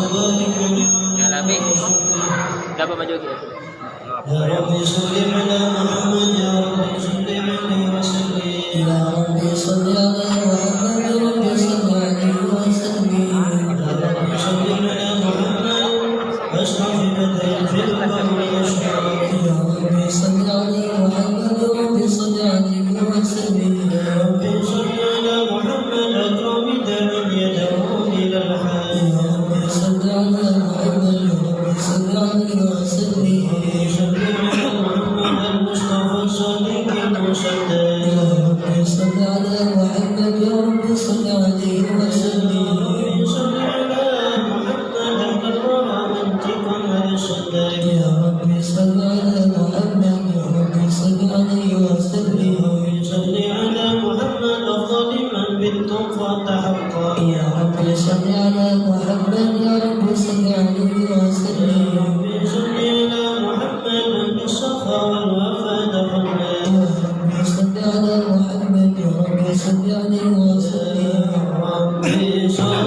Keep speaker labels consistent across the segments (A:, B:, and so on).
A: Ya lebih. Dapat maju gitu.
B: يا رب صل على محمد يا رب صل عليه وسلم يا رب صل على محمد يا رب صل عليه وسلم يا رب صل على محمد أشرف بدر في البر والأشرار يا رب صل على محمد يا رب صل عليه وسلم يا رب صل على محمد أكرم دم يدعو إلى الحال يا رب صل على محمد يا رب صل عليه وسلم المصطفى الصديق المصدق يا رب صل على محمد يا رب صل عليه وسلم صل على محمد الورى منطقا ويصدق يا رب صل على محمد يا رب صل عليه وسلم صل على محمد افضل من بالتقوى تحقق يا رب صل على محمد يا رب صل عليه وسلم صل على محمد بالصفا والوفاء دخلنا يا رب صل على محمد يا رب صل عليه وسلم رب صل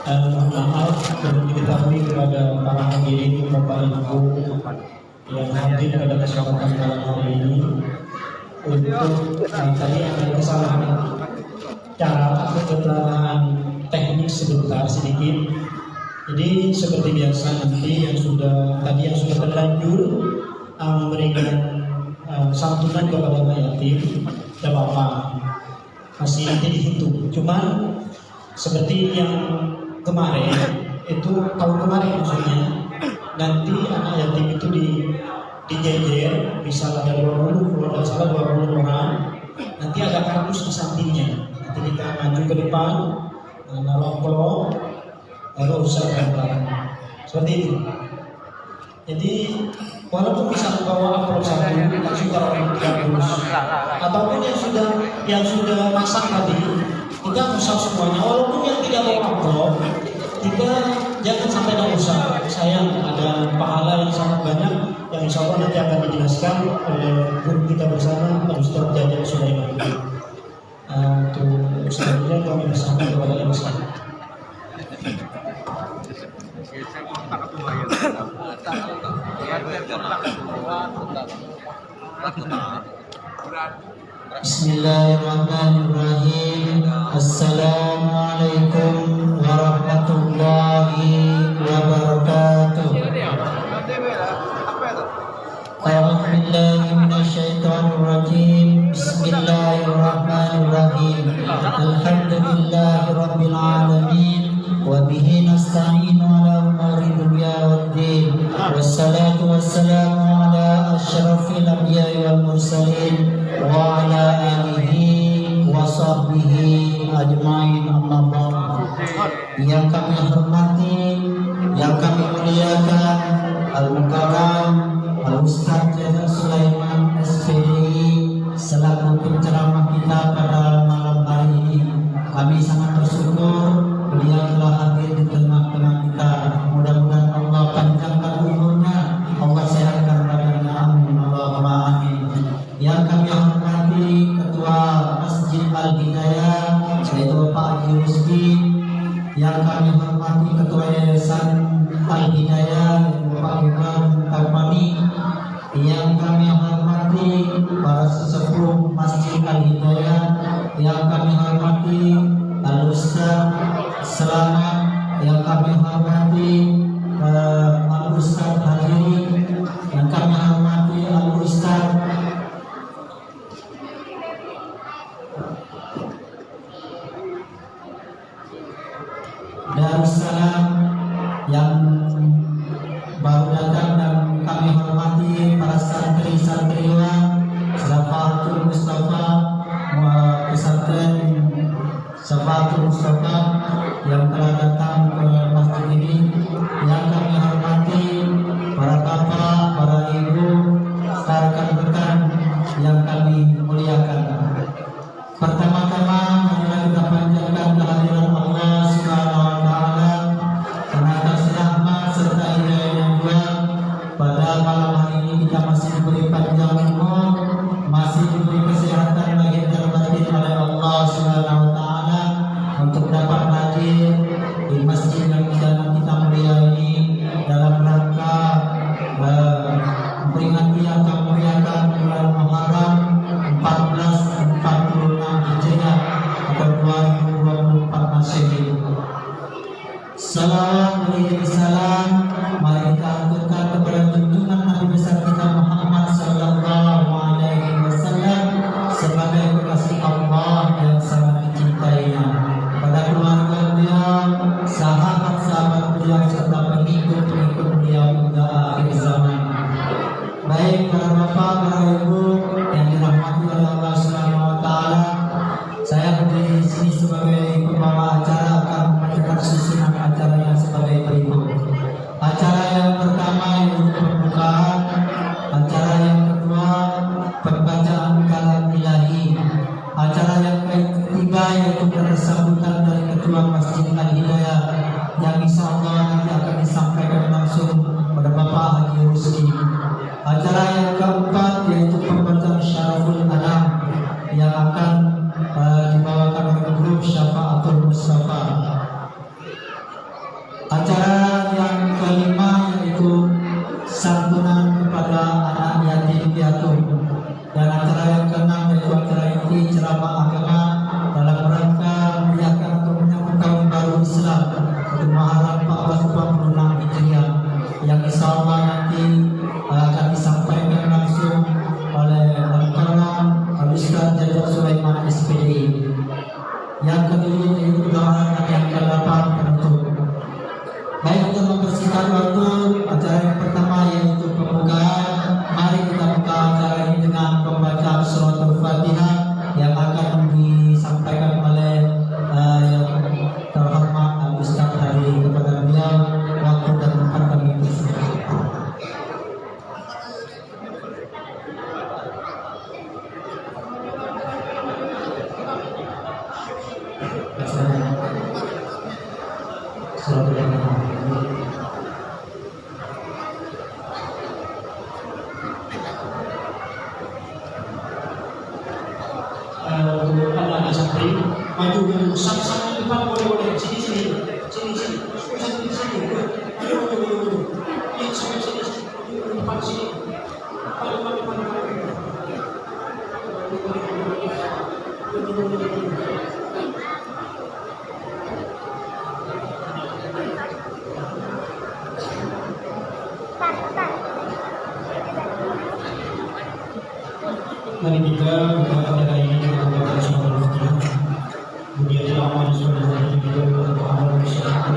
B: Mohon maaf dan diketahui kepada para hadirin Bapak Ibu yang hadir pada kesempatan malam hari ini untuk tadi ada kesalahan cara atau kesalahan teknik sebentar sedikit. Jadi seperti biasa nanti yang sudah terlanjur memberikan santunan kepada yatim, tidak apa-apa, masih nanti dihitung. Cuman seperti yang kemarin itu, tahun kemarin maksudnya, nanti anak yatim itu dijejer, misal ada 20, kalau tidak salah 20 orang, nanti ada kardus di sampingnya. Nanti kita maju ke depan, naruh pelok, lalu usahakan barang. Seperti itu. Jadi walaupun bisa membawa amplop satu, sudah orang kardus, ataupun yang sudah masak tadi, kita usah semuanya. Walaupun yang tidak bawa amplop, kita jangan sampai tidak usah. Sayang, ada pahala yang sangat banyak yang insya Allah nanti akan dijelaskan oleh guru kita bersama, Ustaz Jajan Sulaiman. Untuk selanjutnya kami bersama kepada yang besar.
C: Bismillahirrahmanirrahim. Assalamualaikum warahmatullahi wabarakatuh. A'udzu billahi minasyaitonir rajim. Bismillahirrahmanirrahim. Alhamdulillahirabbil alamin. Wa bihi nasta'inu ala umuri dunya waddin. Wassalatu wassalamu ala asyrafil anbiya'i wal mursalin wa ala alihi wa sahbihi ajma'in, amma ba'd. Yang kami hormati, yang kami muliakan, Al-Mukarram Al-Ustaz Jajan Sulaiman SPDI selaku penceramah kita pada malam hari ini. Kami sangat bersyukur beliau telah hadir di tengah-tengah kita. Mudah-mudahan Allah panjangkan umurnya, Allah sehatkan badannya, amin Allahumma amin. Yang kami hormati Ketua Masjid Al-Hidayah yaitu Pak Haji Rusdi, yang kami hormati Ketua Yayasan Al-Hidayah yaitu Pak Ibrahim Taufani, yang kami hormati para sesepuh Masjid Al-Hidayah, yang kami hormati Al-Ustaz Selamat, yang kami hormati Al-Ustaz Hadiri, yang kami hormati Al-Ustaz Darussalam yang baru datang, dan kami hormati para santri-santriwan Safatul Mustafa, pesantren Safatul Mustafa yang telah datang ke masjid ini, yang kami hormati para bapak, para ibu, rekan-rekan yang kami muliakan. Pertama-tama marilah kita panjatkan kehadiran Allah Subhanahu wa taala karena atas rahmat serta hidayah-Nya pada malam hari ini kita masih diberi panjang umur, masih diberi kesehatan lahir dan batin oleh Allah Subhanahu wa taala untuk dapat hadir di masjid yang kita mulia ini dalam rangka memperingati atau merayakan bulan Muharram 1446 Hijriah atau 2024 Masehi. Salam alaihi salam, mari kita aturkan kepada junjungan Nabi besar kita Muhammad sallallahu alaihi wasallam sebagai kekasih Allah yang sangat dicintainya, pada keluarga beliau, sahabat-sahabat beliau serta pengikut-pengikut beliau hingga akhir zaman. Baik para bapak, para ibu yang dirahmati oleh Allah Subhanahu wa taala, saya berdiri di sini sebagai pembawa acara akan membacakan susunan acara yang sebagai berikut. Acara yang pertama yaitu pembukaan, acara yang kedua pembacaan kalam ilahi, acara yang ketiga yaitu sambutan dari Ketua Masjid Al-Hidayah yang insya Allah nanti akan disampaikan langsung pada Bapak Haji Rusdi. Acara yang keempat yaitu pembacaan Syaraful Anam yang akan dibawakan oleh guru Acara yang kelima yaitu santunan kepada anak yatim piatu. Dan acara yang keenam yaitu acara inti ceramah agama dalam rangka merayakan atau menyambut tahun baru Islam untuk Muharram 1446 Hijriah yang insya Allah nanti akan disampaikan langsung oleh Al-Qalam Al-Ustaz Jadwal Sulaiman SPDI. Yang kedua yaitu doa yang ke-8 penutup. Baik, untuk mempersingkat waktu, acara yang pertama yaitu pembukaan. Mari kita buka acara ini dengan pembacaan suratul Fatihah yang akan disampaikan oleh yang terhormat Al-Ustaz dari kepada beliau. Waktu dan tempat kami persilakan. Suratul Fatihah.
B: Anak santri maju dulu sama depan boleh sini sini sini maju ini sampai sini depan sini depan Mari kita pada hari ini kita membaca suratul Fatihah. Kemudian amal sunnah dan juga amal masyarakat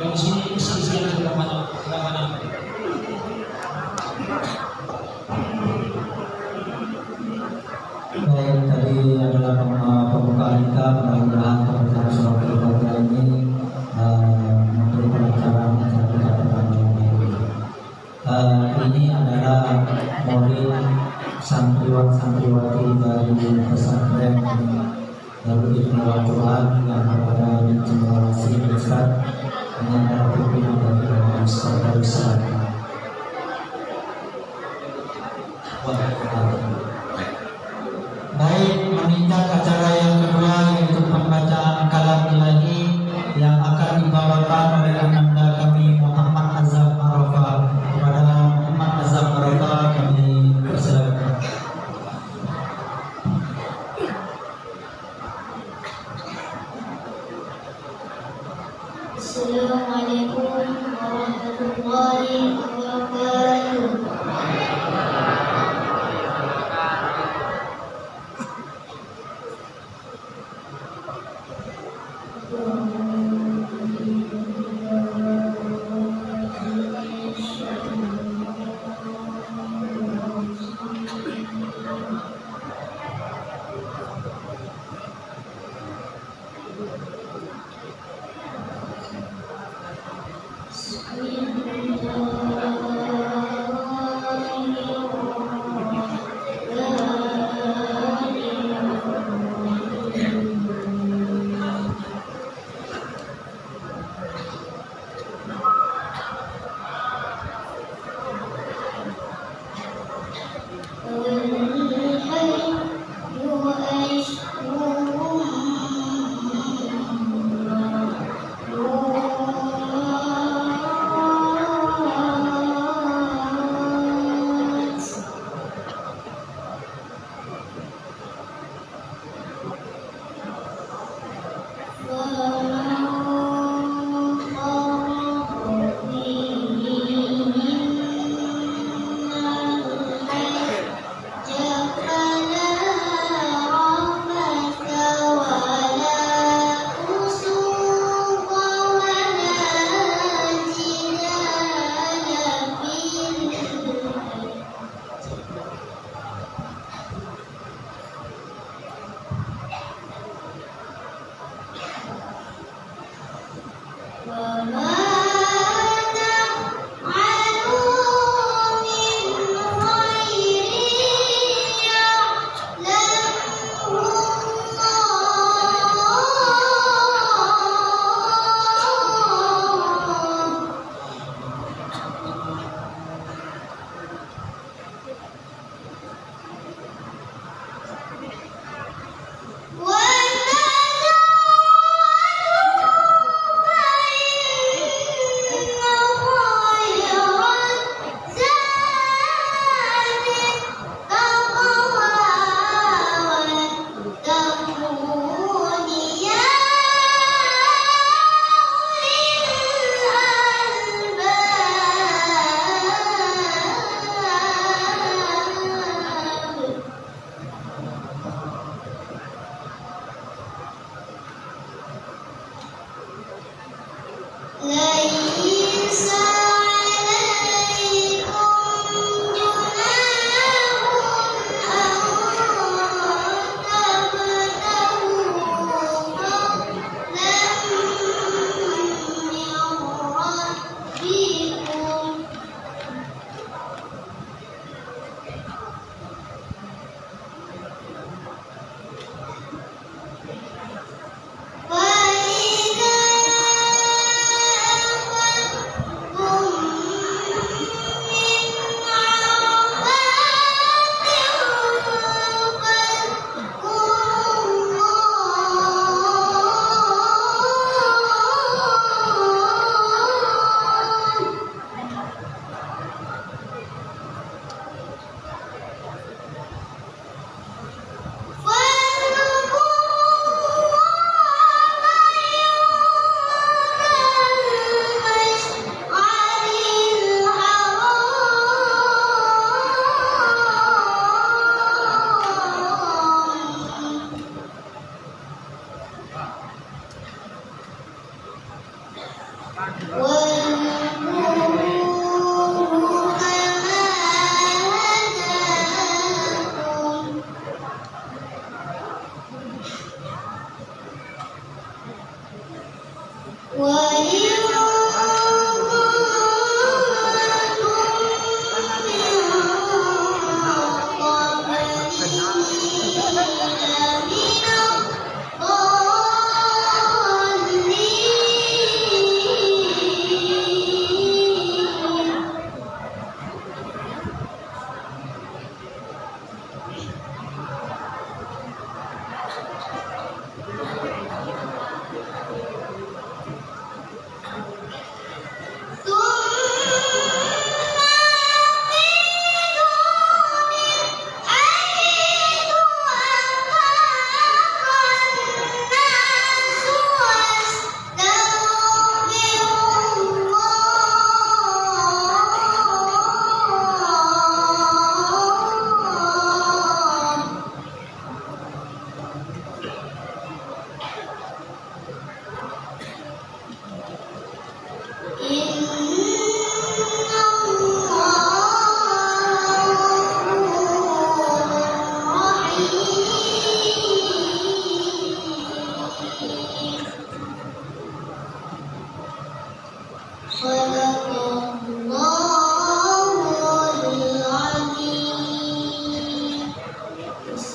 B: yang sini sebelah mana
C: Baik, tadi adalah pembukaan kita. Mudah-mudahan pembukaan suratul Fatihah ini memberi pelajaran agar kita ini adalah murid santriwati dari pesantren Darul Hifdzul Quran yang berada di Cendrawasih Ustaz. Ini adalah pimpinan dari Ustaz. Baik, meninjau acara yang kedua yaitu pembacaan kalam ilahi yang akan dibawakan oleh Ananda kami Muhammad Azam Arafah. Kepada Muhammad Azam Arafah kami persilakan.
D: Assalamualaikum warahmatullahi wabarakatuh.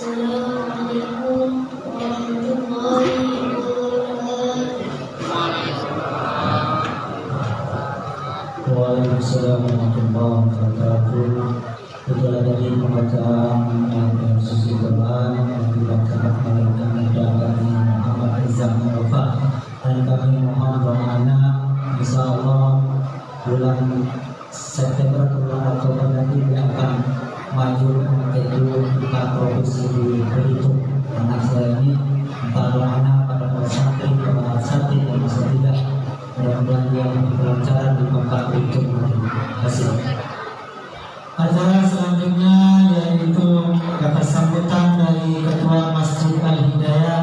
C: Waalaikumsalam warahmatullahi wabarakatuh. Itulah tadi pembacaan ayat suci Quran yang dibacakan oleh kami Nabi Muhammad Izam Muhammad dan kami mohon doanya insya Allah bulan September bulan Oktober nanti dia akan maju menuju 4 provinsi di Belitung. Anak saya ini para anak pada santri, para santri dan bisa tidak mudah-mudahan dia berlancaran di tempat itu. Terima kasih. Acara selanjutnya yaitu kata sambutan dari Ketua Masjid Al Hidayah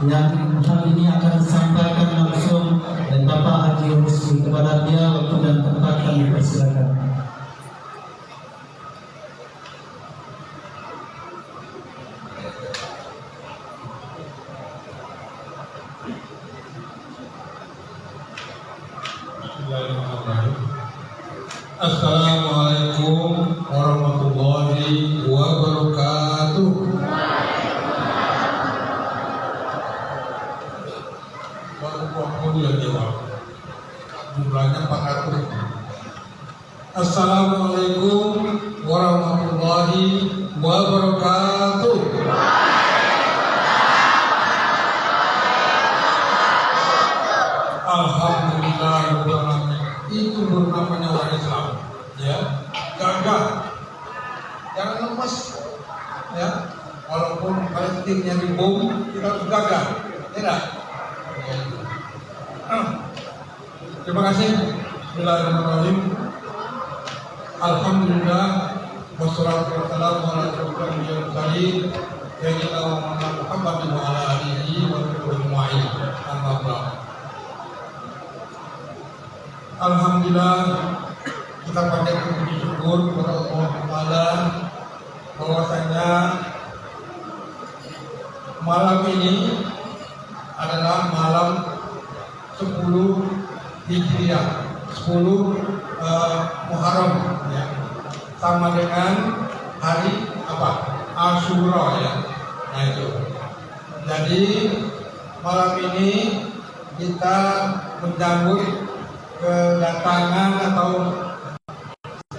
C: yang hal ini akan disampaikan langsung dari Bapak Haji Rusdi. Kepada dia waktu dan tempat kami persilakan.
D: Assalamualaikum warahmatullahi wabarakatuh. Jumlahnya 400. Assalamualaikum warahmatullahi wabarakatuh. Alhamdulillah. Itu bernamanya orang Islam, ya, gagah, jangan lemas, ya, walaupun Palestina dibom, kita harus gagah, tidak? Terima kasih. Bismillahirrahmanirrahim. Alhamdulillah, wassalatu wassalamu ala asyrofil mursalin, sayyidina Muhammadin wa ala alihi wa sahbihi ajma'in. Amma ba'd. Alhamdulillah, kita panjatkan puji syukur kepada Allah Taala bahwasanya malam ini adalah malam 10 Hijriah, 10 Muharram, ya, sama dengan hari apa? Asyura, ya. Nah itu. Jadi malam ini kita menyambut kedatangan atau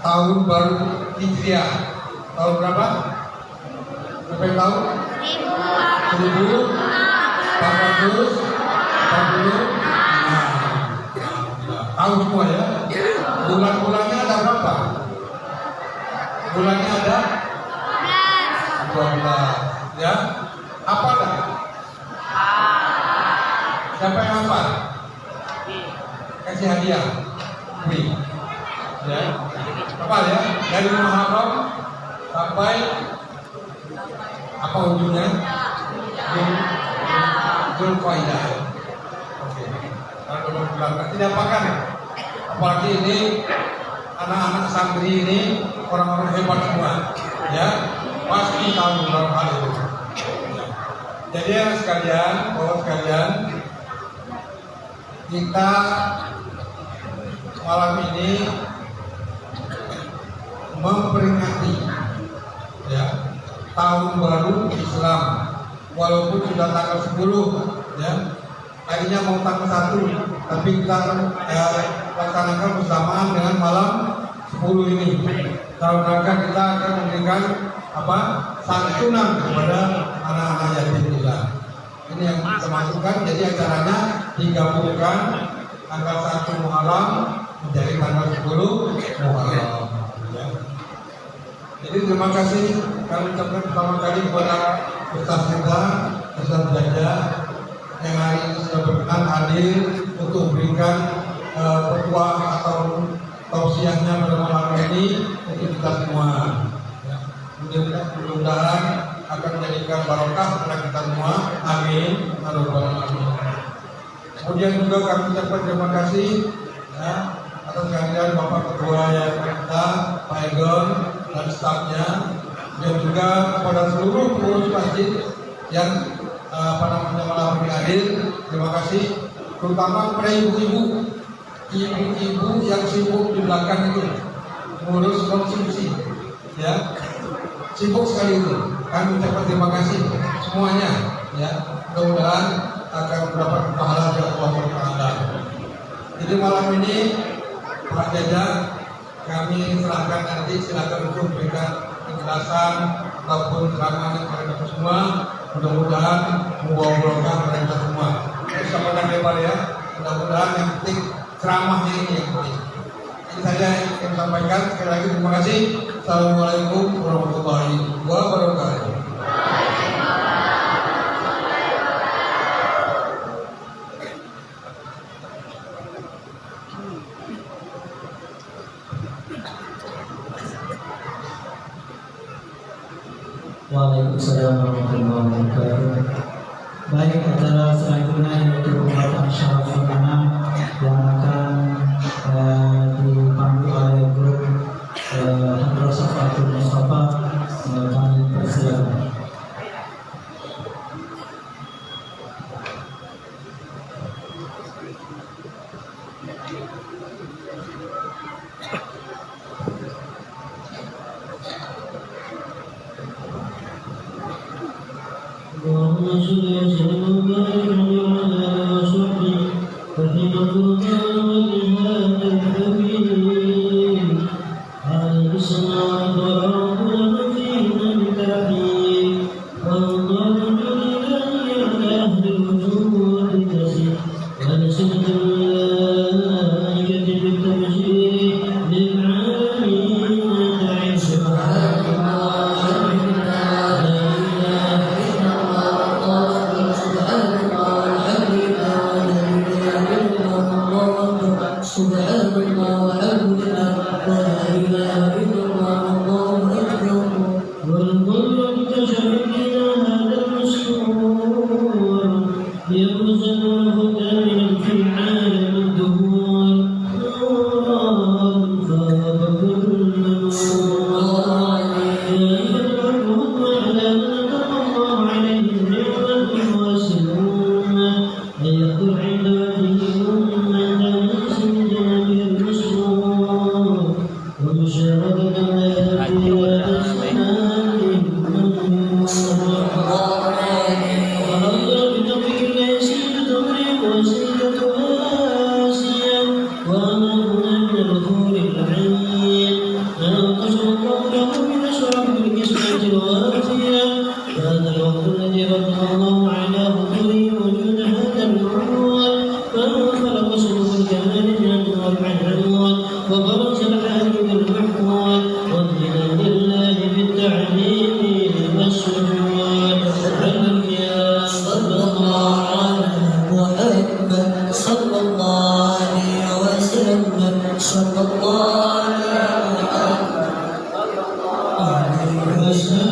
D: tahun baru Hijriah. Tahun berapa? Berapa tahun? 1440. Tahu semua ya. Bulan-bulannya ada berapa? Bulannya ada 12. Ya. Apa dah? Siapa yang hafal? Kasih hadiah, beri, ya, apa ya, dari Muharram sampai apa ujungnya? Zulqa'dah. Oke, kalau bulan tidak apakan, apalagi ini anak-anak santri ini orang-orang hebat semua, ya, pasti tahu dalam hal itu. Ya. Jadi anak sekalian, bapak sekalian, kita malam ini memperingati, ya, tahun baru Islam, walaupun sudah tanggal 10, ya, tadinya mau tanggal 1, tapi kita laksanakan bersamaan dengan malam 10 ini. Dalam rangka kita akan memberikan apa? Santunan kepada anak-anak yatim piatu. Ini yang kita masukkan, jadi acaranya digabungkan tanggal 1 Muharram menjadi tanggal 10 Muharram. Ya. Jadi terima kasih kami ucapkan pertama kali kepada Ustaz kita, Ustaz Jaja, yang hari ini sudah berkenan hadir untuk memberikan petua atau tausiahnya pada malam ini untuk kita semua. Ya. Mudah-mudahan akan menjadikan barokah kepada kita semua. Amin. Kemudian juga kami ucapkan terima kasih, ya, atas kehadiran Bapak Ketua yang kita, Pak Egon dan stafnya, dan juga kepada seluruh pengurus masjid yang malam ini hadir. Terima kasih, terutama kepada ibu-ibu yang sibuk di belakang itu mengurus konsumsi, ya. sibuk sekali itu. Kami ucapkan terima kasih semuanya, ya. Mudah-mudahan akan mendapat pahala dari Allah Taala. Jadi malam ini Pak Jaja kami serahkan nanti, silakan untuk memberikan penjelasan ataupun ceramah kepada kita semua. Mudah-mudahan membawa berkah kepada kita semua. Sama dengan lebar ya. Mudah-mudahan yang penting ceramahnya ini yang penting. Ini saja yang saya sampaikan. Sekali lagi terima kasih. Assalamualaikum warahmatullahi wabarakatuh.
C: Waalaikumsalam warahmatullahi wabarakatuh. Baik, acara selanjutnya yaitu pembuatan syaraful anam yang akan dipandu oleh grup Madrasah Fathul Mustafa. Kami persilakan.
B: اللهم صل وسلم وبارك على وصحبه رحمه الله وبهذا الحبيب عليه الصلاة والسلام فينا بالتحييد والله بالله على أهل الوجوه والتسير ونسبة الملائكة بالتبشير للعالمين تعيش سبحان الله والحمد لله ولا إله إلا الله والله أكبر والظل بتشهدنا هذا المشهور يبرز له دائما في عالم الدهور نورا فاق كل نور يا أيها العبد على من الله عليهم نعمة واسعون ليقل عباده هذا الوقت الذي رد الله على حضوره وجود هذا الوجود فخلق سلوك الكمال الجنة والمحمود وبرز الحاج بالمحمود والدين لله بالتعليم والسجود يا صلى الله على محمد صلى الله عليه وسلم صلى الله عليه وسلم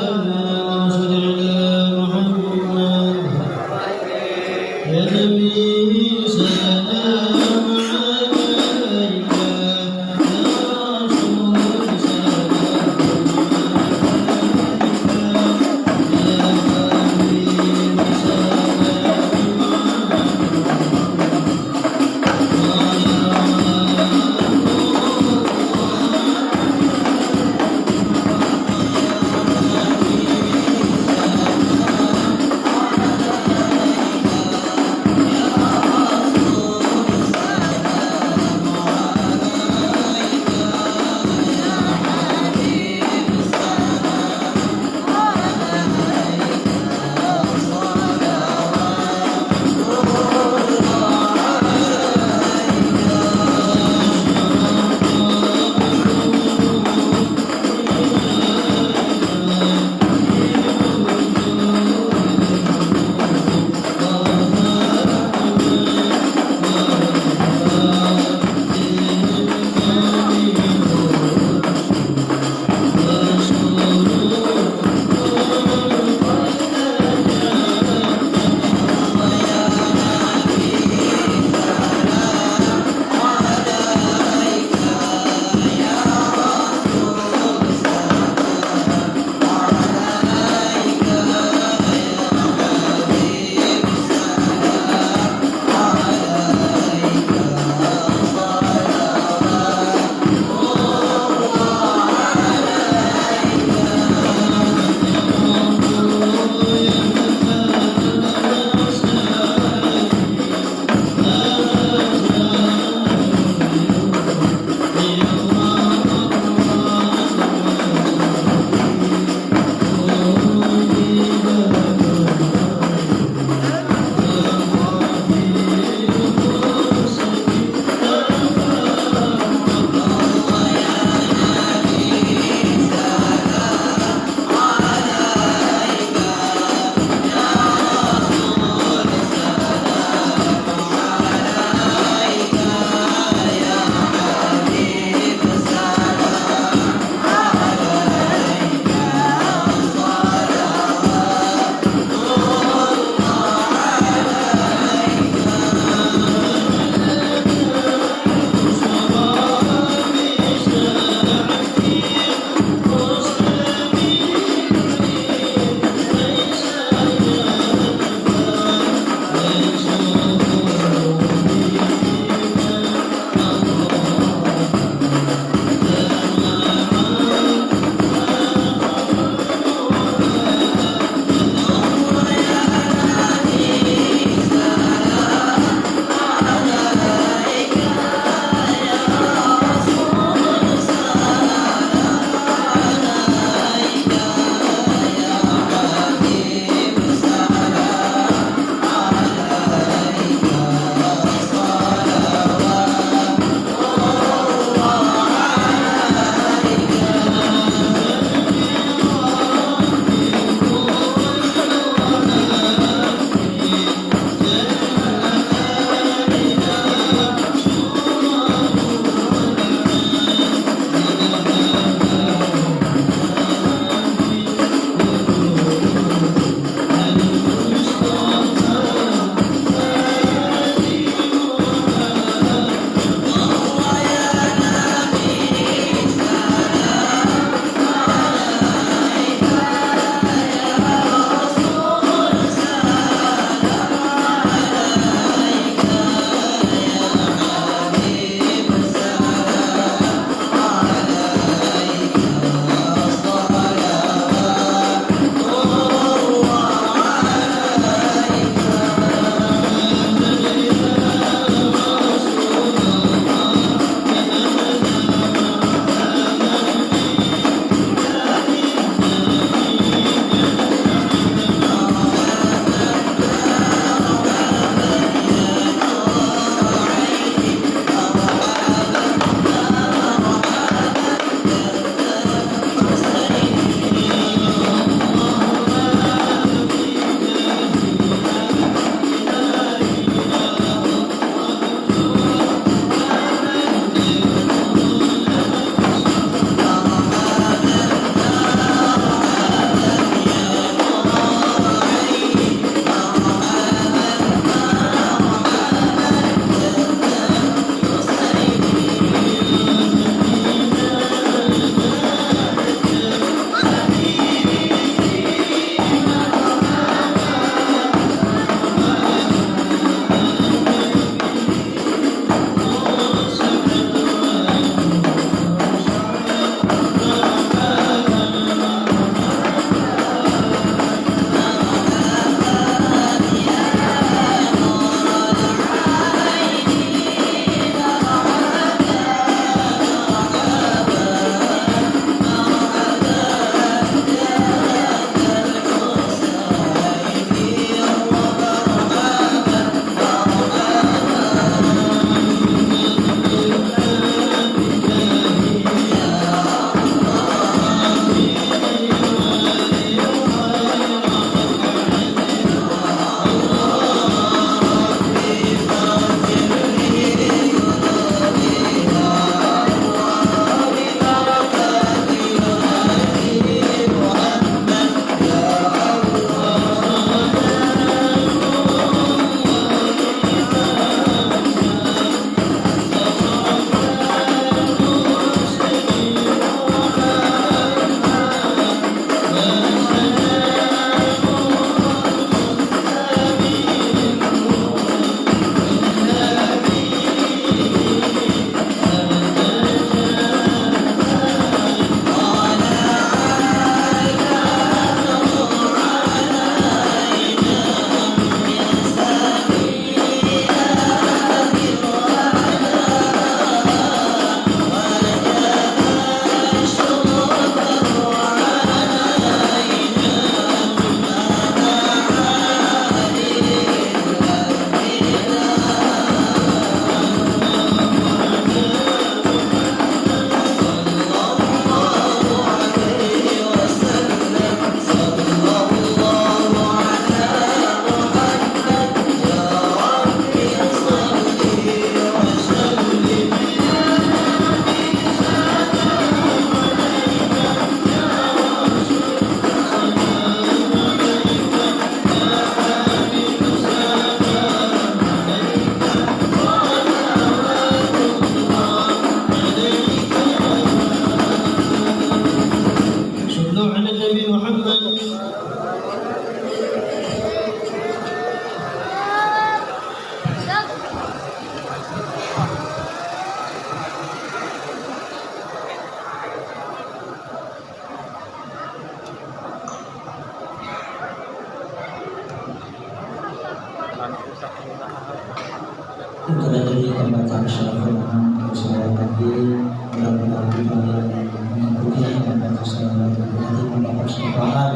C: Itu dari pembacaan syarah Quran saudara tadi, mudah-mudahan kita yang mengikuti membaca syarah nanti mendapat syafaat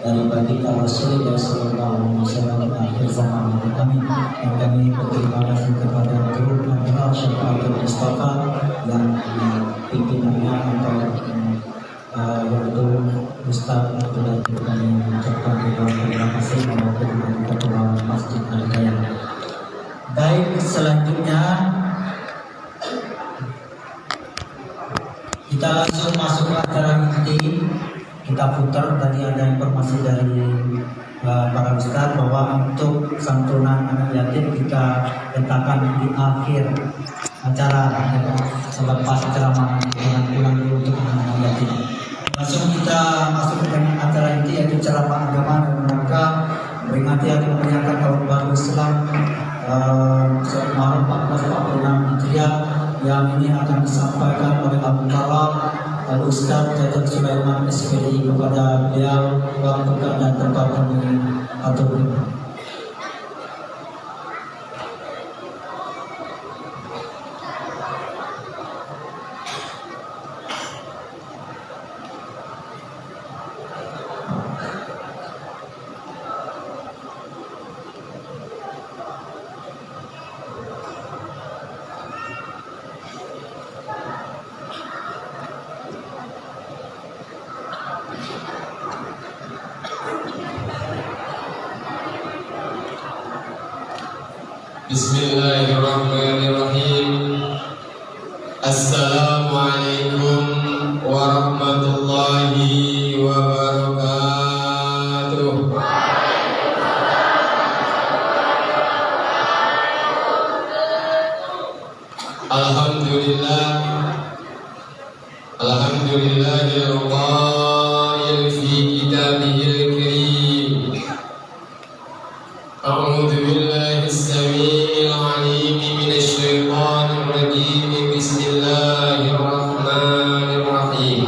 C: dari baginda Rasulullah SAW akhir zaman. Kami berterima kasih kepada Guru Madrasah Syafaatul Mustafa yang pimpinannya atau yaitu Ustaz Abdullah. Kami mengucapkan terima kasih kepada Ketua Masjid Al-Hidayah. Baik, selanjutnya kita langsung masuk ke acara inti. Kita putar, tadi ada informasi dari para ustaz bahwa untuk santunan anak yatim kita letakkan di akhir acara selepas ceramah pulang dulu untuk anak yatim. Langsung kita masuk ke acara inti, yaitu ceramah agama dan rangka memperingati atau merayakan tahun baru Islam Muharram 1446 Hijriah, yang ini akan disampaikan oleh Abu Kalam Al-Ustaz Jajat Sulaiman SPDI. Kepada beliau waktu dan tempat kami atur.
E: Bismillahirrahmanirrahim. Assalamualaikum warahmatullahi wabarakatuh. Alhamdulillah, alhamdulillahil qail fi kitabihil karim. A'udzu billahi as-sami'il 'alim minasy syaithanir rajim. Bismillahirrahmanirrahim.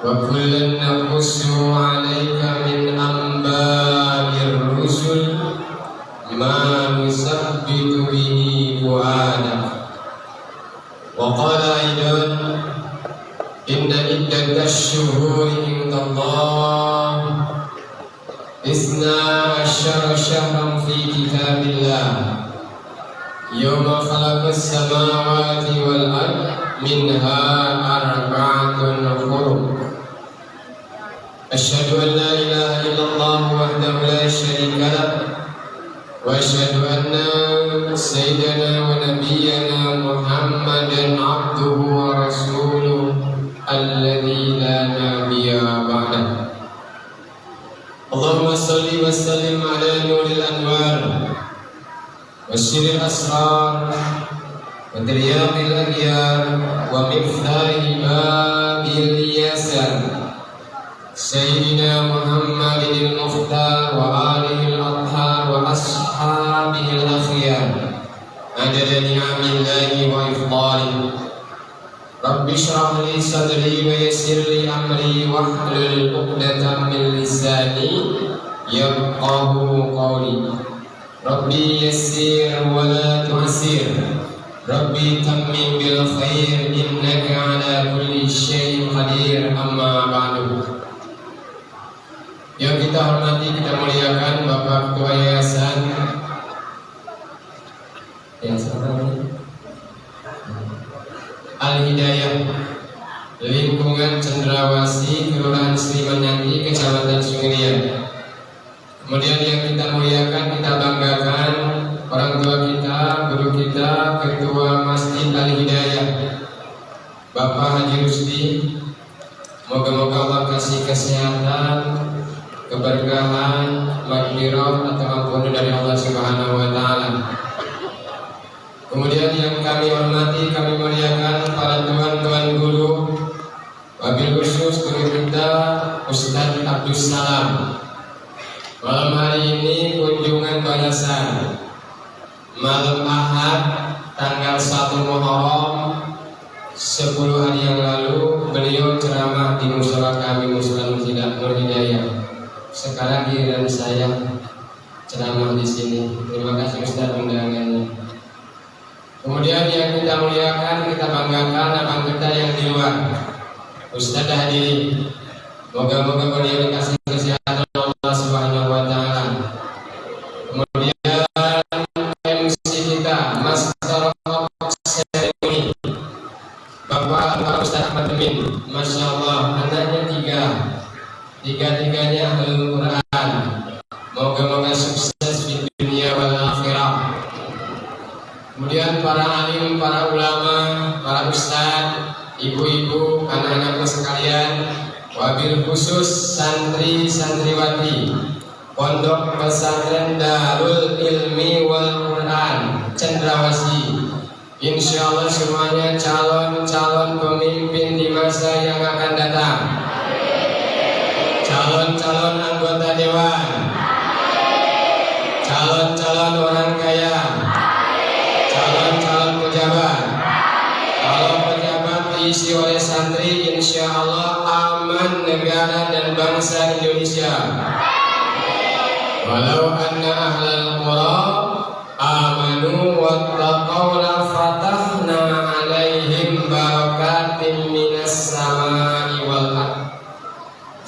E: Wa kullan naqussu 'alaika min anba'ir rusul ma nusabbitu bihi fu'adak. Wa qala aidan inna iddatash shuhuri indallah Isna asyara syahran fi kitabillah Yawma khalaqas samawati wal ard minha arba'atun hurum. Asyhadu an la ilaha illallah wahdahu la syarika lah wa asyhadu anna sayyidana wa nabiyyana Muhammadan abduhu wa rasuluhu alladzi la nabiyya ba'dahu. Allahumma salli wa sallim ala nuril anwar wa syiril asrar wa tiryaqil aghyar wa miftahi babil yasar Sayyidina Muhammadin al-Mukhtar wa alihi al-athhar wa ashabihi al-akhyar adada ni'amillahi wa ifdalihi. Rabbi shrah li sadri wa yassir li amri wahlul 'uqdatam min lisani yafqahu qawli. Rabbi yassir wa la tu'assir. Rabbi tammim bil khair innaka ala kulli syai'in qadir. Amma ba'du. Yang kita hormati, kita muliakan Bapak Ketua Yayasan Al-Hidayah lingkungan Cendrawasih, Kelurahan Srimanyanti, Kecamatan Sungrian. Kemudian yang kita muliakan, kita banggakan orang tua kita, guru kita, Ketua Masjid Al-Hidayah Bapak Haji Rusdi. Moga-moga Allah kasih kesehatan, keberkahan, maghfirah atau ampun dari Allah Subhanahu wa taala. Kemudian yang kami hormati, kami muliakan para tuan-tuan guru, wabil khusus guru kita Ustaz Abdul Salam. Malam hari ini kunjungan balasan. Malam Ahad tanggal 1 Muharram 10 hari yang lalu beliau ceramah di musala kami Muslim Tidak Hidayah. Sekarang giliran saya ceramah di sini. Terima kasih Ustaz undangannya. Kemudian yang kita muliakan, kita banggakan abang kita yang di luar. Ustaz hadirin, moga-moga beliau dikasih kesehatan Allah Subhanahu wa taala. Kemudian MC kita Mas Seremoni Bapak Ustaz Ahmad Amin, Masya Allah, anaknya tiga-tiganya ahlul Quran. Moga-moga sukses di dunia wal akhirah. Kemudian para alim, para ulama, para ustaz, ibu-ibu, anak-anakku sekalian, wabil khusus santri-santriwati Pondok Pesantren Darul Ilmi wal Quran Cendrawasih. Insya Allah semuanya calon-calon pemimpin di masa yang akan datang. Calon-calon anggota dewan, calon-calon orang kaya, calon-calon pejabat. Kalau pejabat diisi oleh santri, insya Allah aman negara dan bangsa Indonesia. Walau anna ahlal qura amanu wattaqaw la fatahna alaihim barakatim minas samai wal ardh.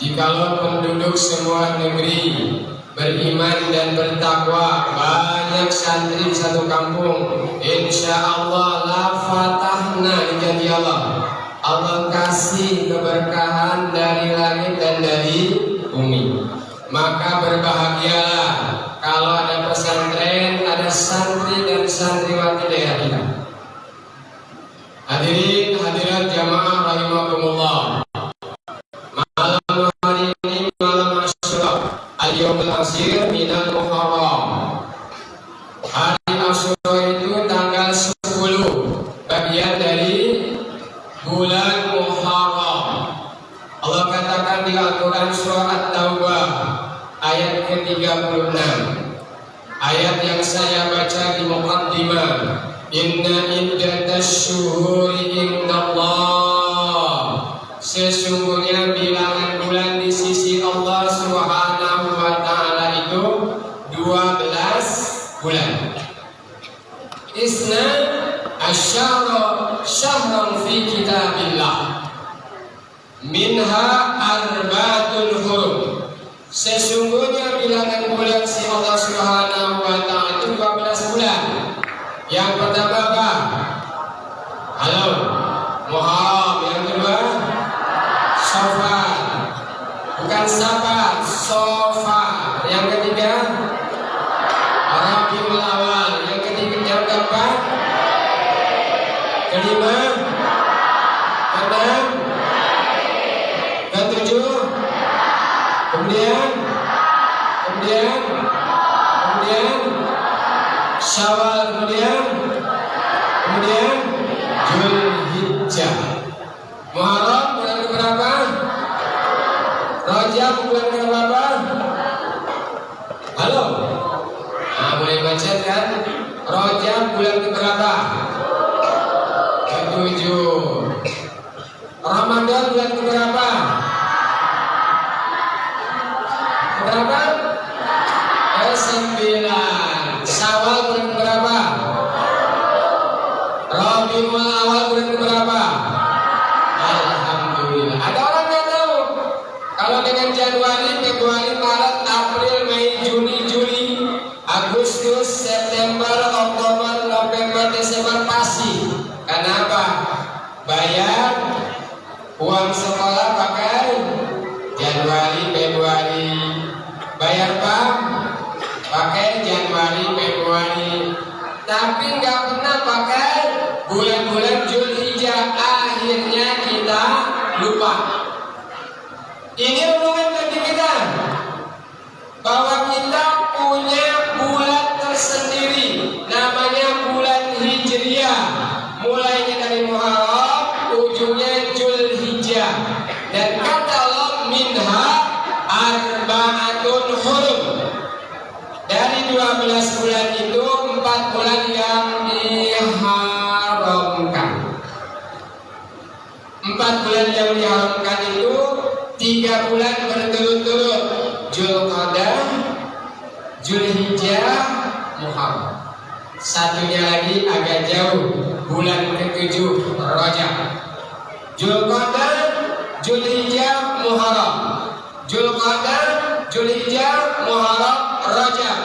E: Jikalau penduduk semua negeri beriman dan bertakwa, banyak santri di satu kampung, insya Allah la fatahna, janji Allah, Allah kasih keberkahan dari langit dan dari bumi. Maka berbahagialah kalau ada pesantren, ada santri dan santriwati daerah kita. Hadirin hadirat jamaah rahimakumullah. Malam hari ini malam Asyura, al-yaumul asyir minal Muharram. Hari Asyura itu tanggal 10 bagian dari bulan Muharram. Allah katakan di Al-Quran surah At-Taubah ayat ke-36, ayat yang saya baca di muqaddimah, inna iddatash syuhuri indallah, sesungguhnya bilangan bulan di sisi Allah Subhanahu wa taala itu 12 bulan. Isna asyara syahran fi kitabillah, minha arba'atul hurum. Sesungguhnya bilangan bulan si Allah Subhanahu wa taala itu 12 bulan. Yang pertama apa? Halo, Muharram. Yang kedua Safar, bukan Safar, Safar. Yang ketiga Rabiul Awal. Yang ketiga, yang keempat, kelima, keenam, ketujuh, kemudian Syawal, kemudian Zulhijjah. Muharram bulan keberapa? Rajab bulan keberapa? Halo? Nah, mulai baca kan? Rajab bulan keberapa? Ke-7. Ramadan bulan keberapa? Keberapa? Ke-9. Syawal bulan keberapa? Rabiul Awal bulan keberapa? Alhamdulillah. Ada orang yang tahu kalau dengan Januari, Februari, Maret, April, Mei, Juni, Juli, Agustus, September, Oktober, November, Desember pasti. Kenapa? Bayar uang sekolah pakai Januari, Februari. Bayar bank pakai Januari, Februari. Tapi nggak pernah pakai bulan-bulan Zulhijjah. Akhirnya kita lupa. Ini renungan bagi kita bahwa kita punya bulan tersendiri, namanya bulan Hijriah. Mulainya dari Muharram, ujungnya Zulhijjah. Dan kata Allah, minha arba'atun hurum. Dari 12 bulan itu 4 bulan yang diharamkan. 4 bulan yang diharamkan itu 3 bulan berturut-turut, Dzulqa'dah, Zulhijjah, Muharram. Satunya lagi agak jauh, bulan ke-7 Rajab. Zulqa'dah, Zulhijjah, Muharram. Zulqa'dah, Zulhijjah, Muharram, Rajab.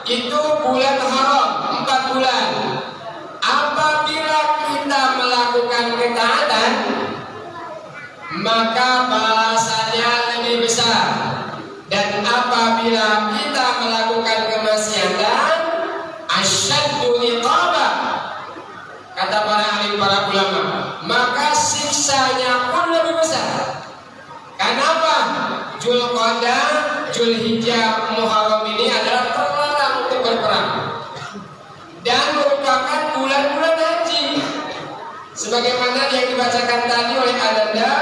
E: Itu bulan haram, 4 bulan. Apabila kita melakukan ketaatan, maka balasannya lebih besar. Dan apabila kita melakukan kemaksiatan, asyaddu iqabah, kata para ulama, maka siksanya pun lebih besar. Kenapa? Zulqa'dah, Zulhijjah, Muharram ini adalah terlarang untuk berperang dan merupakan bulan-bulan haji. Sebagaimana yang dibacakan tadi oleh Ananda,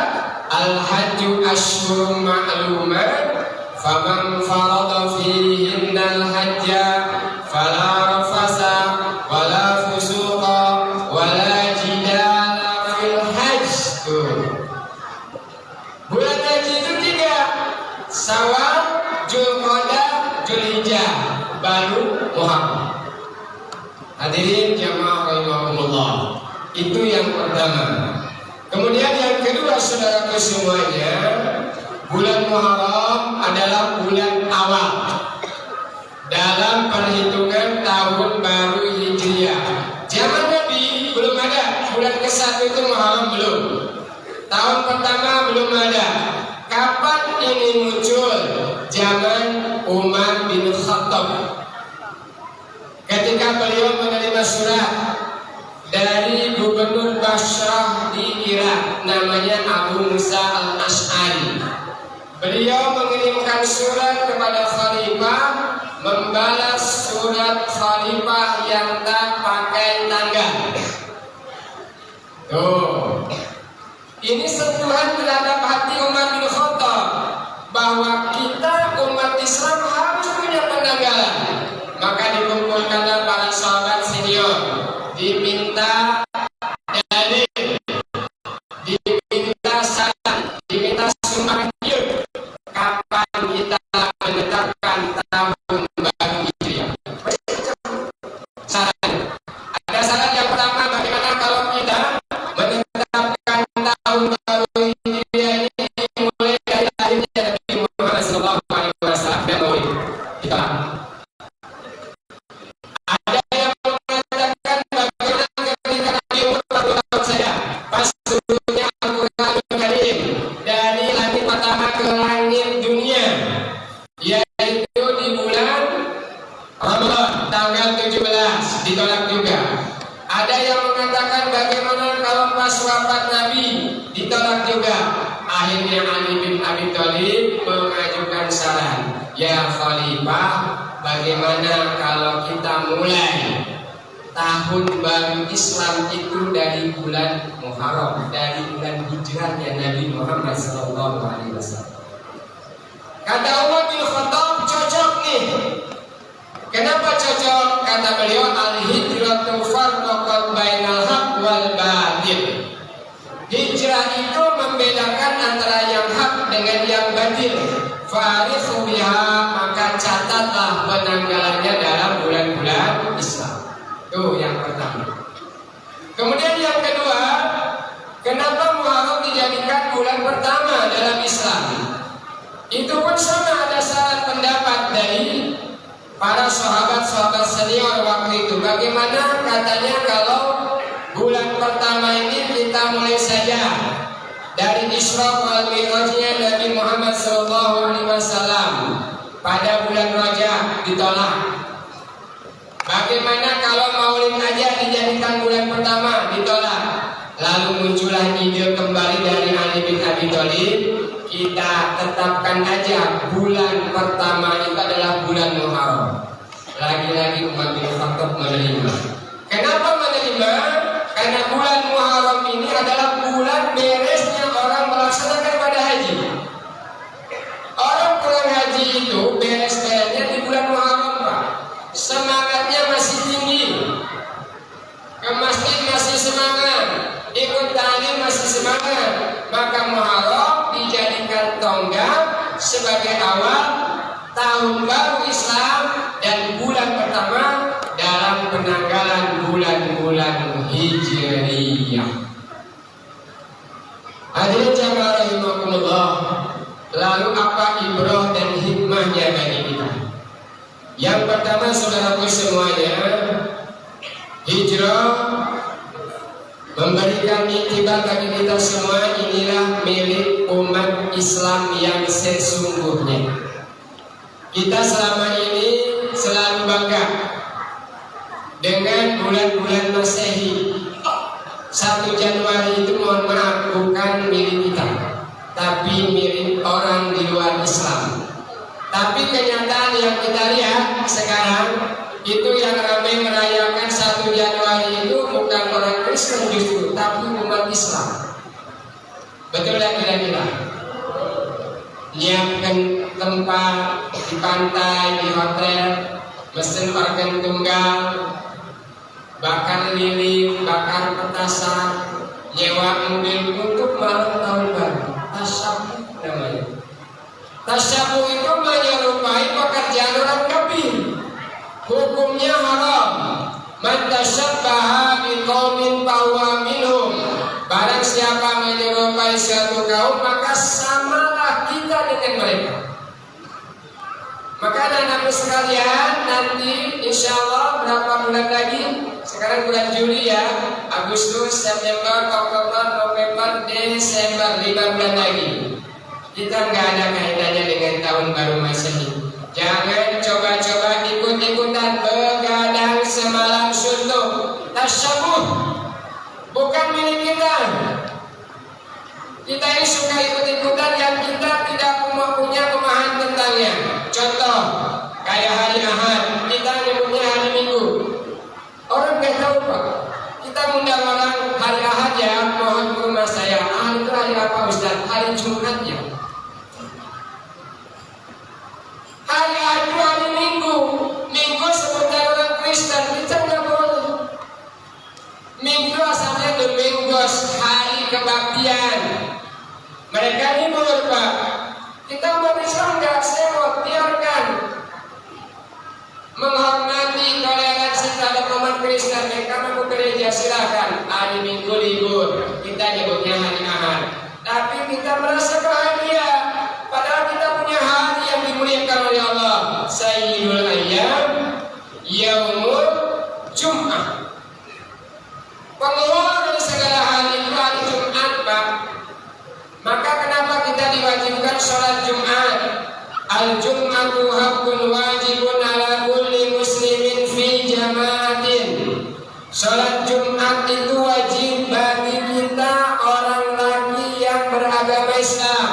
E: al-hajju asyhurun ma'lumat, faman farada fihinna al-hajja fala rafasa wala fusuqa wala jidala fil hajj. Bulan haji itu 3, Syawal, Zulqa'dah, Zulhijjah, baru Muharram. Hadirin jamaah rahimakumullah. Itu yang pertama. Kemudian yang kedua, saudaraku semuanya, bulan Muharram adalah bulan awal dalam perhitungan tahun baru Hijriah. Zaman Nabi belum ada, bulan ke-1 itu Muharram belum. Tahun pertama belum ada. Kapan ini muncul? Zaman Umar bin Khattab. Ketika beliau menerima surat dari gubernur Basrah di Irak, namanya Abu Musa al-Ash'ari. Beliau mengirimkan surat kepada khalifah, membalas surat khalifah yang tak pakai tanggal. Tuh, ini sentuhan terhadap hati Umar bin Khattab, bahwa kita umat Islam harus punya penanggalan. Maka dikumpulkanlah para sahabat senior, diminta dalil, diminta saran, diminta sumber kapan kita menetapkan tahun baru Hijriah. Saran. Ada saran yang pertama, bagaimana kalau kita menetapkan tahun baru Hijriah ini mulai dari lahirnya Nabi Muhammad SAW dan Maulid. Kita ada yang mengatakan bagaimana ketika Nabi Muhammad SAW pas turunnya Al-Quranul Karim dari langit pertama ke langit dunia, yaitu di bulan Ramadan tanggal 17, ditolak juga. Ada yang mengatakan bagaimana kalau pas wafat Nabi, ditolak juga. Akhirnya Ali bin Abi Thalib mengajukan saran, ya Khalifah, bagaimana kalau kita mulai tahun baru Islam itu dari bulan Muharram, dari bulan hijrahnya Nabi Muhammad SAW. Kata Umar bin Khattab, cocok nih. Kenapa cocok? Kata beliau, al-hijratu farraqat bainal haq wal batil. Hijrah itu membedakan antara yang hak dengan yang batil. Farikhu biha, maka catatlah penanggalannya dalam bulan-bulan Islam. Itu yang pertama. Kemudian yang kedua, kenapa Muharram dijadikan bulan pertama dalam Islam? Itu pun sama, ada salah pendapat dari para sahabat-sahabat senior waktu itu. Bagaimana katanya kalau bulan pertama ini kita mulai saja dari Isra wal Mi'rajnya Nabi Muhammad SAW pada bulan Rajab, ditolak. Bagaimana kalau Maulid aja dijadikan bulan pertama, ditolak. Lalu muncullah ide kembali dari Ali bin Abi Thalib, kita tetapkan aja bulan pertama itu adalah bulan Muharram. Lagi-lagi Umar bin Khattab menerima. Kenapa menerima? Karena bulan Muharram ini adalah bulan beresnya orang melaksanakan ibadah haji. Orang pulang haji itu beres-beresnya di bulan Muharram, Pak. Semangatnya masih tinggi, ke masjid masih semangat, ikut ta'lim masih semangat. Maka Muharram dijadikan tonggak sebagai awal tahun baru Islam dan ibrah dan hikmahnya bagi kita. Yang pertama, saudaraku semuanya, hijrah memberikan iktibar bagi kita semua. Inilah milik umat Islam yang sesungguhnya. Kita selama ini selalu bangga dengan bulan-bulan Masehi. 1 Januari itu mohon maaf bukan milik kita, tapi milik orang di luar Islam. Tapi kenyataan yang kita lihat sekarang itu yang ramai merayakan 1 Januari itu bukan orang Kristen justru, tapi umat Islam. Betul ya kira-kira? Nyiapkan tempat di pantai, di hotel, mesen organ tunggal, bakar lilin, bakar petasan, nyewa mobil untuk malam tahun baru. Tasyabuh namanya. Tasyabuh itu menyerupai pekerjaan orang kafir. Hukumnya haram. Man tasyabbaha biqaumin fahuwa minhum. Barang siapa menyerupai suatu kaum, maka samalah kita dengan mereka. Maka anak-anakku sekalian, nanti insya Allah berapa bulan lagi? Sekarang bulan Juli ya, Agustus, September, Oktober, November, Desember, 5 bulan lagi. Kita nggak ada kaitannya dengan tahun baru Masehi. Jangan coba-coba ikut-ikutan begadang semalam suntuk. Tasyabuh bukan milik kita. Kita ini suka ikut-ikutan yang kita tidak punya pemahaman tentangnya. Contoh, kayak hari Ahad, kita nyebutnya hari Minggu. Orang nggak tahu Pak. Kita undang orang hari Ahad ya, mohon ke rumah saya. Ahad itu hari apa Ustaz? Hari Jumat ya. Hari Ahad itu hari Minggu. Minggu sebutan orang Kristen, kita nggak boleh. Minggu asalnya Domingos, hari kebaktian. Mereka libur Pak. Kita umat Islam nggak sewot, biarkan. Menghormati toleransi terhadap umat Kristen. Mereka mau ke gereja silahkan. Hari Minggu libur, kita nyebutnya hari Ahad. Tapi kita merasa bahagia. Padahal kita punya hari yang dimuliakan oleh Allah. Sayyidul Ayyam, Yaumul Jum'ah. Pengelola dari segala hari itu hari Jumat Pak. Maka kenapa kita diwajibkan sholat Jumat? Al-Jum'atu haqqun wajibun ala kulli muslimin fi jama'atin. Sholat Jumat itu wajib bagi kita orang laki yang beragama Islam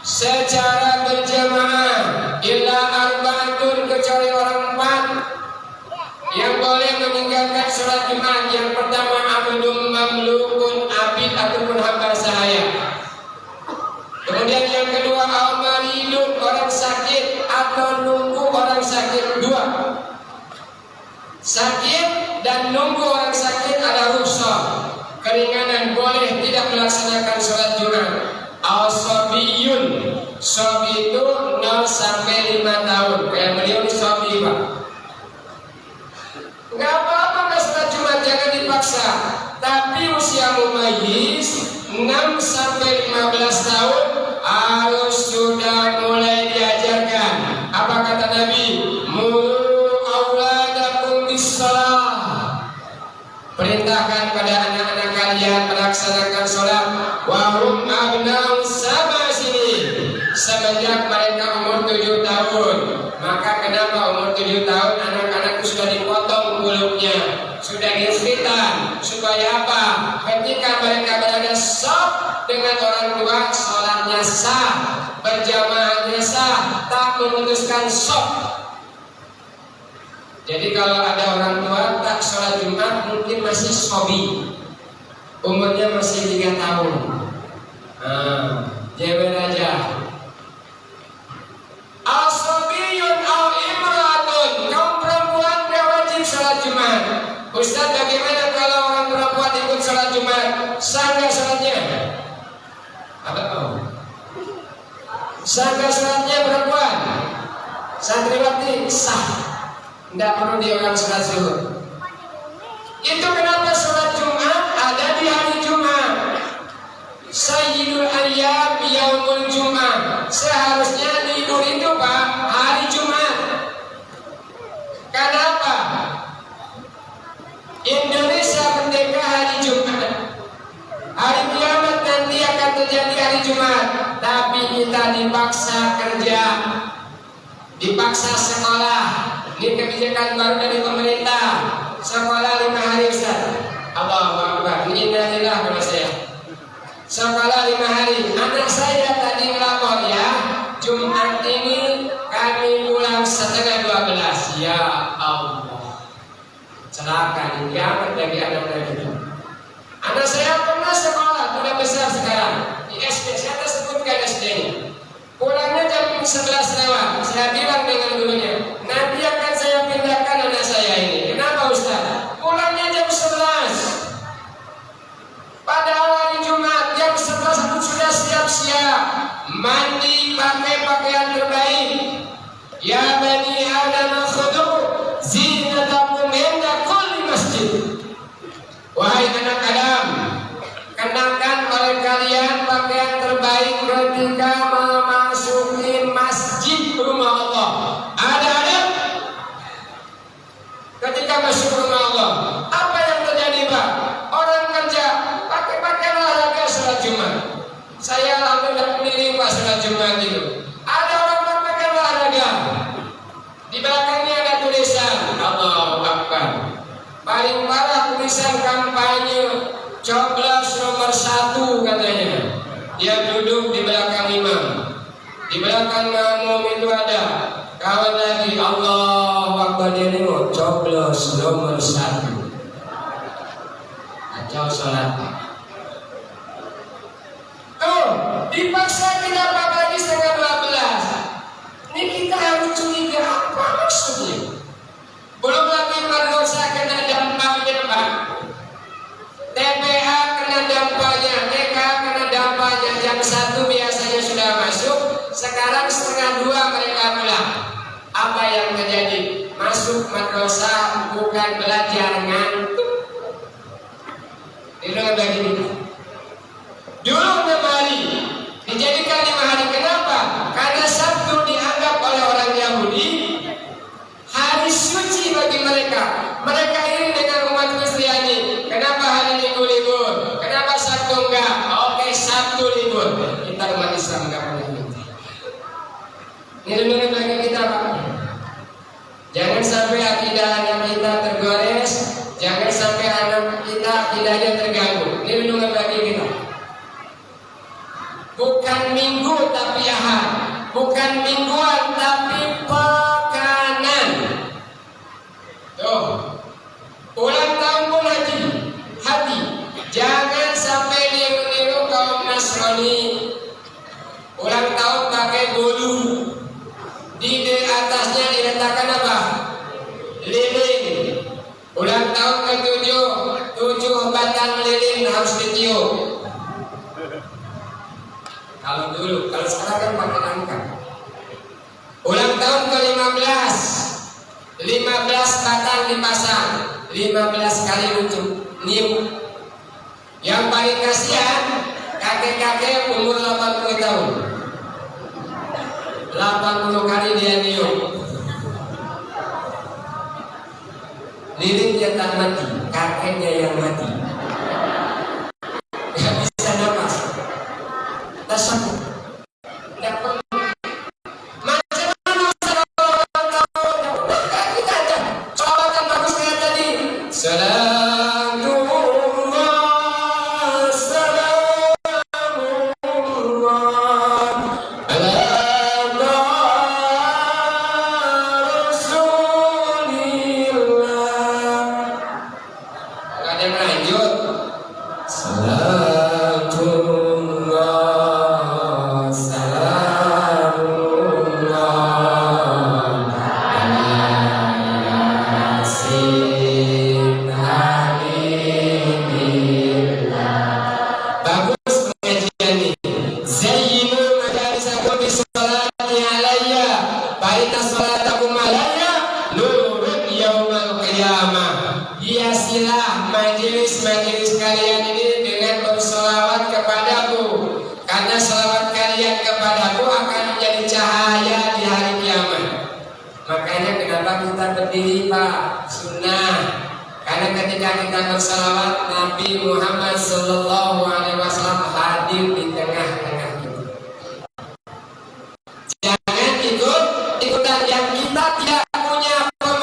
E: secara berjamaah. Illa arba'atun, kecuali orang 4 yang boleh meninggalkan sholat Jumat. Yang pertama, abdun mamlukun, abid ataupun hamba sahaya. Kemudian yang kedua, al-maridun, orang sakit atau nunggu orang sakit. 2, sakit dan nunggu orang sakit ada rukhsah, keringanan, boleh tidak melaksanakan sholat Jumat. Al-sobiyun, sobi itu 0 sampai 5 tahun. Kayak beliau ini sobi Pak. Gak apa-apa nggak sholat Jumat, jangan dipaksa. Tapi usia mumayyiz 6 sampai 15 tahun harus sudah mulai diajarkan. Apa kata Nabi? Muru auladakum bis-shalah. Perintahkan pada anak-anak kalian melaksanakan sholat. Wahum abna'u 7 sinin, semenjak mereka umur 7 tahun. Maka kenapa umur 7 tahun anak-anak itu sudah dipotong kulitnya, sudah dikhitan, supaya apa? Ketika mereka berada saf dengan orang tua, sholatnya sah, berjamaahnya sah, tak memutuskan saf. Jadi kalau ada orang tua tak sholat Jumat, mungkin masih sobi, umurnya masih 3 tahun. Jebel aja. Al-sobiyun al-imratun, kaum perempuan gak wajib sholat Jumat. Ustaz, bagaimana kalau orang perempuan ikut sholat Jumat? Sah gak sholatnya? Apa tahu? Sah gak sholatnya perempuan? Santriwati sah, tidak perlu diulang sholat zuhur. Itu kenapa sholat Jumat ada di hari Jumat. Sayyidul Ayyam Yaumul Jum'ah, seharusnya di Ini kebijakan baru dari pemerintah. Sekolah 5 hari Ustaz. Allahu Akbar. Innalillah kalau saya. Sekolah 5 hari. Anak saya tadi melapor ya. Jumat ini kami pulang setengah 12. Ya Allah. Celaka ini kiamat bagi anak-anak itu. Anak saya pernah sekolah, sudah besar sekarang di SD. Saya tersebutkan SD ini. Pulangnya jam 11 lewat. Saya bilang dengan gurunya, nanti akan saya pindahkan anak saya ini. Kenapa Ustaz? Pulangnya jam 11. Pada hari Jumat jam 11 aku sudah siap-siap mandi pakai pakaian terbaik. Ya bani Adam khudu zinatakum inda kulli masjid. Wahai anak Adam, kenakan oleh kalian pakaian terbaik ketika memasuki masjid rumah Allah. Ada ketika masuk rumah Allah. Apa yang terjadi Pak? Orang kerja pakai pakaian olahraga sholat Jumat. Saya alhamdulillah keliling Pak sholat Jumat itu. Ada orang pakai olahraga. Di belakangnya ada tulisan Allahu Akbar. Paling parah tulisan kampanye coblos nomor 1 katanya. Dia duduk di belakang imam. Di belakang makmum itu ada kawan lagi Allahu Akbar, dia nengok coblos nomor 1. Kacau sholat. Tuh, dipaksa kita pagi setengah 12. Ini kita harus curiga apa maksudnya? Belum lagi madrasah kena dampaknya Pak. TPA kena dampaknya, TK kena dampaknya. Jam 1 biasanya sudah masuk, sekarang setengah 2 mereka pulang. Apa yang terjadi? Masuk madrasah bukan belajar, ngantuk. Itu begini. Dulu 6 hari dijadikan 5 hari. Kenapa? Karena Sabtu dianggap oleh orang Yahudi hari suci bagi mereka. Mereka iri dengan umat Kristiani. Kenapa hari Minggu libur? Kenapa Sabtu enggak? Oke, Sabtu libur. Kita umat Islam enggak boleh libur. Ini dulu bagi kita Pak. Jangan sampai akidahnya kita tergores. Jangan sampai anak kita akidahnya terganggu. Ini dulu bagi kita. Bukan minggu tapi ahad. Bukan mingguan tapi pekanan. Tuh, ulang tahun pun hati. Jangan sampai niru-niru kaum Nasrani. Ulang tahun pakai bolu. Di atasnya diletakkan apa? Lilin. Ulang tahun ke-7, 7 batang lilin harus ditiup. Kalau dulu, kalau sekarang kan pakai angka. Ulang tahun ke-15, 15 batang dipasang, 15 kali untuk niup. Yang paling kasihan kakek-kakek umur 80 tahun. 80 kali dia niup. Lilinnya tak mati, kakeknya yang mati. Gak bisa nafas. Tersebut. Macam mana ulang tahun? Kita aja. Soalkan bagus kayak tadi. Hiasilah majelis-majelis kalian ini dengan bersolawat kepadaku, karena selawat kalian kepadaku akan menjadi cahaya di hari kiamat. Makanya kenapa kita berdiri Pak? Sunnah. Karena ketika kita bersolawat, Nabi Muhammad SAW hadir di tengah-tengah kita. Jangan ikutan yang kita tidak punya pemahaman.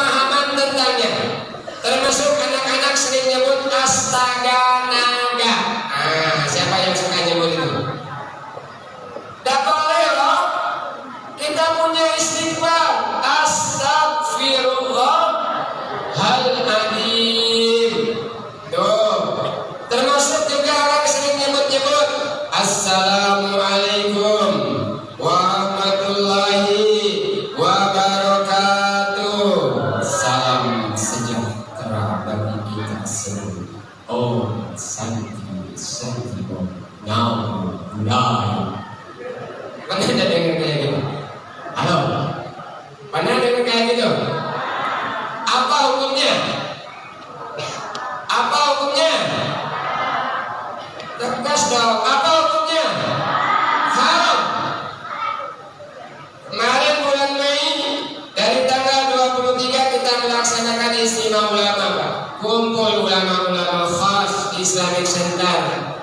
E: Islamic Center.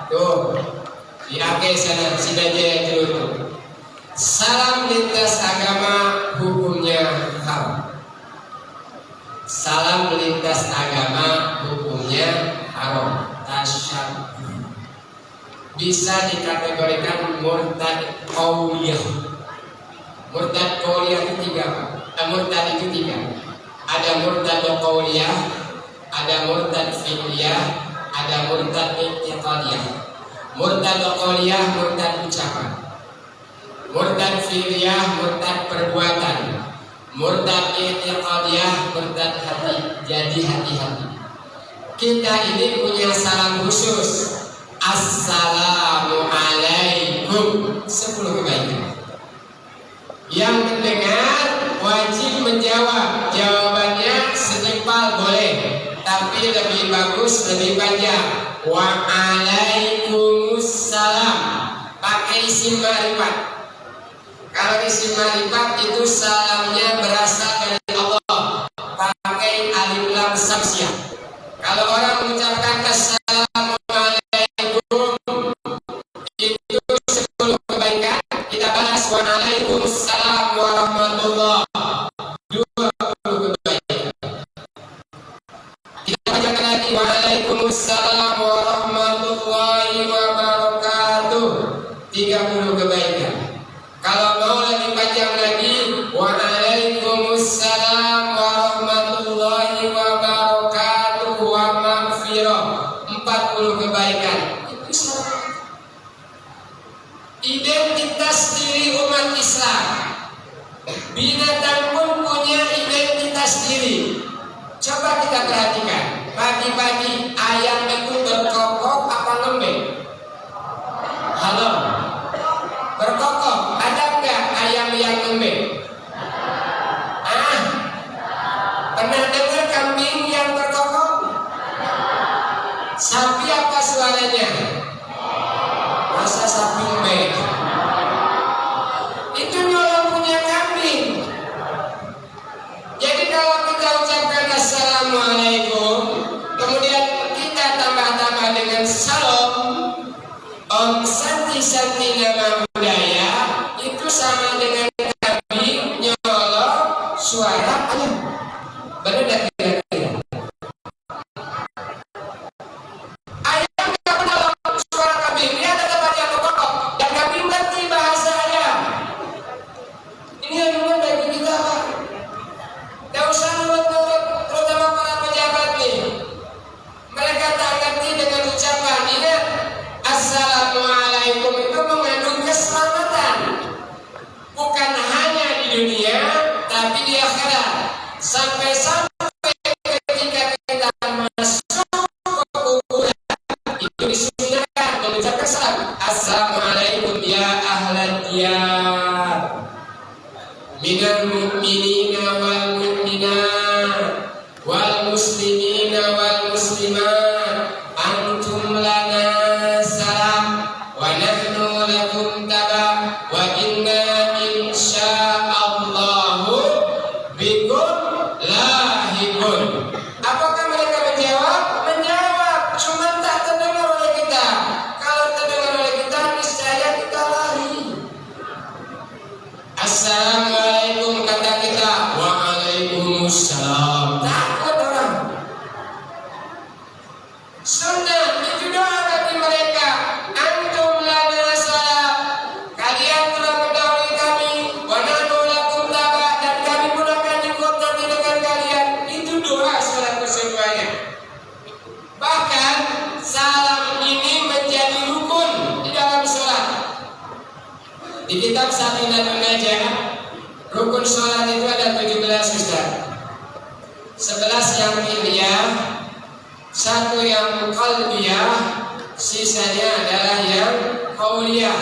E: Tuh, di Aceh sana, Sidajaya dulu. Salam lintas agama hukumnya haram. Salam lintas agama hukumnya haram. Tasyabbuh. Bisa dikategorikan murtad qauliyah. Murtad qauliyah itu tiga, murtad itu tiga. Ada murtad qauliyah, ada murtad fi'liyah, ada murtad i'tiqadiyah. Murtad qauliyah murtad ucapan. Murtad fi'liyah murtad perbuatan. Murtad i'tiqadiyah murtad hati. Jadi hati-hati. Kita ini punya salam khusus. Assalamualaikum. 10 kebaikan. Yang mendengar wajib menjawab. Jawabannya setimpal boleh, tapi lebih bagus lebih panjang. Waalaikumsalam. Pakai isim ma'rifat. Kalau isim ma'rifat itu salamnya berasal dari Allah. Pakai alif lam samsiah. Kalau orang mengucapkan assalamualaikum itu 10 kebaikan. Kita balas waalaikumsalam warahmatullah 20 kebaikan. Kita bacakan lagi waalaikumsalam warahmatullahi wabarakatuh 30 kebaikan. Kalau mau lebih panjang lagi waalaikumsalam warahmatullahi wabarakatuh wa maghfirah 40 kebaikan. Itu salah. Identitas diri umat Islam. Binatang pun punya identitas diri. Coba kita perhatikan. Pagi-pagi ayam itu berkokok apa lembek? Halo. Berkokok. Ada nggak ayam yang lembek? Pernah dengar kambing yang berkokok? Sapi apa suaranya? Masa sapi lembek? Itu nyolong punya kambing. Jadi kalau kita ucapkan assalamualaikum, kemudian kita tambah-tambah dengan salam, om santi nama budaya, itu sama dengan kambing nyolong suara ayam. Benar tidak kira-kira? Ayam tidak pernah suara kambing, dia tetap aja berkokok. Dan kambing ngerti bahasa ayam. Ini yang benar bagi kita, Pak. Tidak usah nurut-nurut, terutama para pejabat nih. Mereka tak ngerti dengan ucapan. Ingat, assalamualaikum itu mengandung keselamatan. Bukan hanya di dunia, tapi di akhirat. Sampai-sampai ketika kita masuk ke kuburan, itu disunahkan mengucapkan salam. Assalamualaikum ya ahlan diyar. Minal mu'minina wal mu'minat wal muslimina wal muslimat antum lana salam wa nahnu lakum taba wa inna insya'allahu bikum lahikun. Apakah mereka menjawab? Menjawab, cuma tak terdengar oleh kita. Kalau terdengar oleh kita, niscaya kita lari. Assalamualaikum kata kita, waalaikumsalam. Takut orang. Sunnah itu doa bagi mereka. Antum lana salam. Kalian telah mendahului kami. Wa nahnu lakum taba, dan kami pun akan ikut nanti dengan kalian. Itu doa salat kesemuanya. Bahkan salam ini menjadi rukun di dalam salat. Di kitab Safinatun Najah, rukun sholat itu ada 17 Ustaz. 11 yang fi'liyah, 1 yang qalbiyah, sisanya adalah yang qauliyah.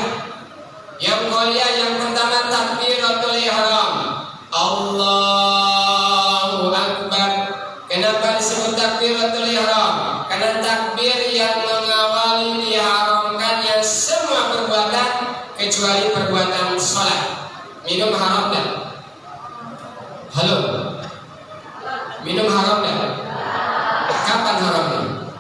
E: Yang qauliyah yang pertama takbiratul ihram. Allahu Akbar. Kenapa disebut takbiratul ihram? Karena takbir yang mengawali diharamkannya semua perbuatan kecuali perbuatan sholat. Minum haram dah? Halo? Minum haram dah? Kapan haramnya?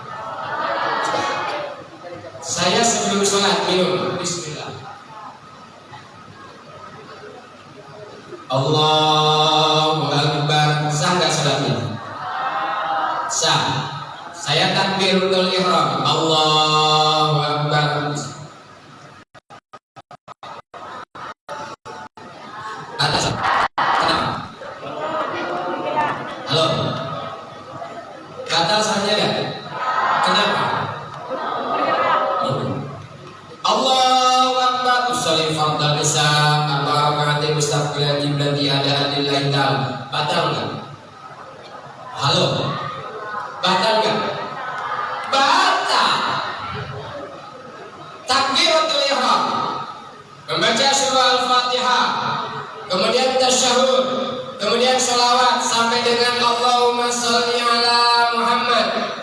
E: Sah. Saya takbiratul ihram. Allahu akbar. Atas. Kenapa? Halo. Batal saja kan? Kenapa? Allahu akbar. Usolli fardal isya atau rakaat mustaqbilan kiblati ada adillahi ta'ala. Batal enggak? Halo. Batal enggak? Batal. Takbiratul ihram. Membaca surah Al-Fatihah, kemudian tasyahud, kemudian sholawat sampai dengan Allahumma sholli ala Muhammad.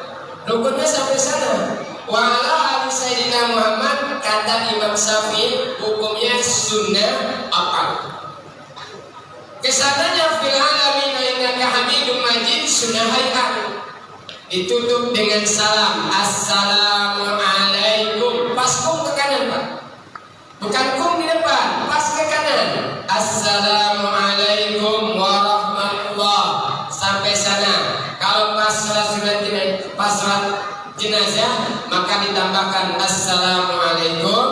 E: Rukunnya sampai sana. Wa ala ali sayyidina Muhammad, kata Imam Syafi'i, hukumnya sunnah apa? Kesananya fil alamin innaka hamidum majid, sunnah hayat. Ditutup dengan salam, assalamualaikum. Pas kum ke kanan, Pak. Bukan kum di depan, pas ke kanan. Assalamualaikum warahmatullah. Sampai sana. Kalau pas sholat jenazah, maka ditambahkan assalamualaikum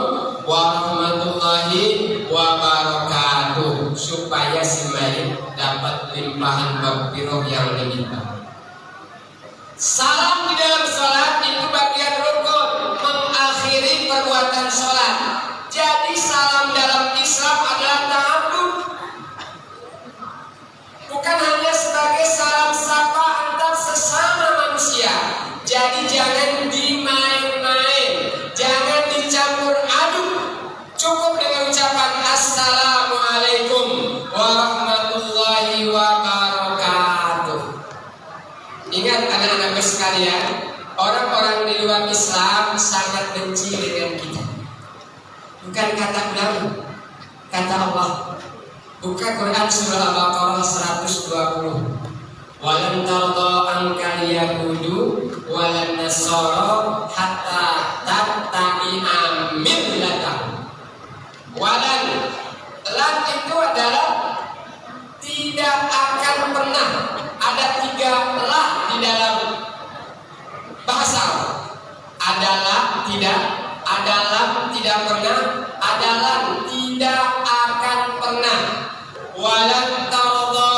E: warahmatullahi wabarakatuh, supaya si mayit dapat limpahan maghfirah yang lebih. Salam di dalam sholat itu bagian rukun, mengakhiri perbuatan sholat. Jadi salam dalam Islam adalah ta'abbud, bukan hanya sebagai salam sapa antar sesama manusia. Jadi jangan dimain-main, jangan dicampur aduk. Cukup dengan ucapan assalamualaikum warahmatullahi wabarakatuh. Ingat anak-anak sekalian, orang-orang di luar Islam sangat benci dengan kita. Bukan kata ulama, kata Allah. Buka Quran surah Al-Baqarah 120. Walan tarda ankal yahudu walan nasara hatta tattabi'a millatahum. Walan, lan itu adalah tidak akan pernah. Ada 3 lah di dalam bahasa. Adalah tidak, adalah tidak pernah, adalah tidak akan pernah. Walan tarda,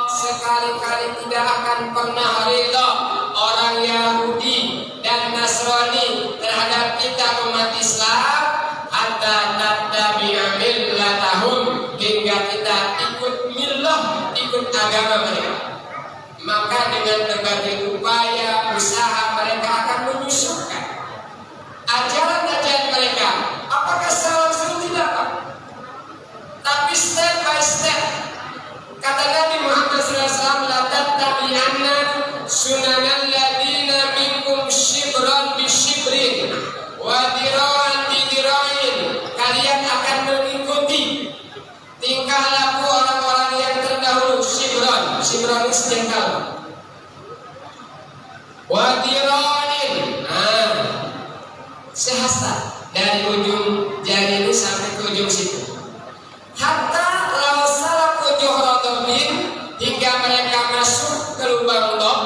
E: sekali-kali tidak akan pernah ridha orang Yahudi dan Nasrani terhadap kita umat Islam hatta tattabi'a millatahum, hingga kita ikut millah, ikut agama mereka. Maka dengan berbagai upaya usaha mereka akan menyusukan ajaran-ajaran mereka. Apakah secara langsung? Tidak, Pak. Tapi step by step. Kata Nabi Muhammad SAW, la tattabi'anna sunanal ladina minkum shibran bi shibrin wa dira'an bi dira'in. Kalian akan mengikuti tingkah laku orang-orang yang terdahulu. Shibran, shibran itu sejengkal. Wa dira'in, sehasta dari ujung jari ini sampai ke ujung situ. Hatta law salaku juhratobin, hingga mereka masuk ke lubang dok,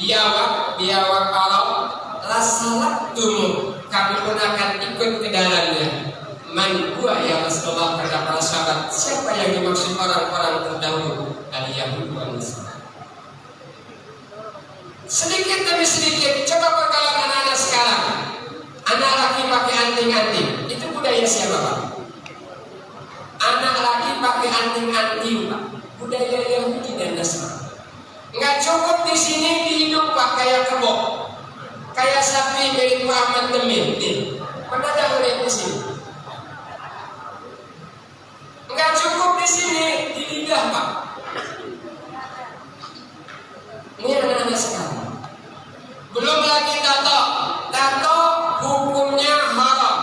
E: biawak Arab, lasalak tumuh, kami pun akan ikut ke dalamnya. Man huwa ya Rasulullah, kata para sahabat. Siapa yang dimaksud orang-orang terdahulu? Al-Yahud wal Nasrani. Sedikit demi sedikit, coba pergaulan anak-anak sekarang. Anak laki pakai anting-anting, itu budaya siapa, Pak? Anak laki pakai anting-anting, Pak, budaya Yahudi dan Nasrani. Enggak cukup di sini di hidung, Pak, kayak kebo, kayak sapi milik Muhammad Temin. Pernah ada orang di sini? Enggak cukup di sini di lidah, Pak. Ini anak-anak sekarang. Belum lagi tato. Tato hukumnya haram.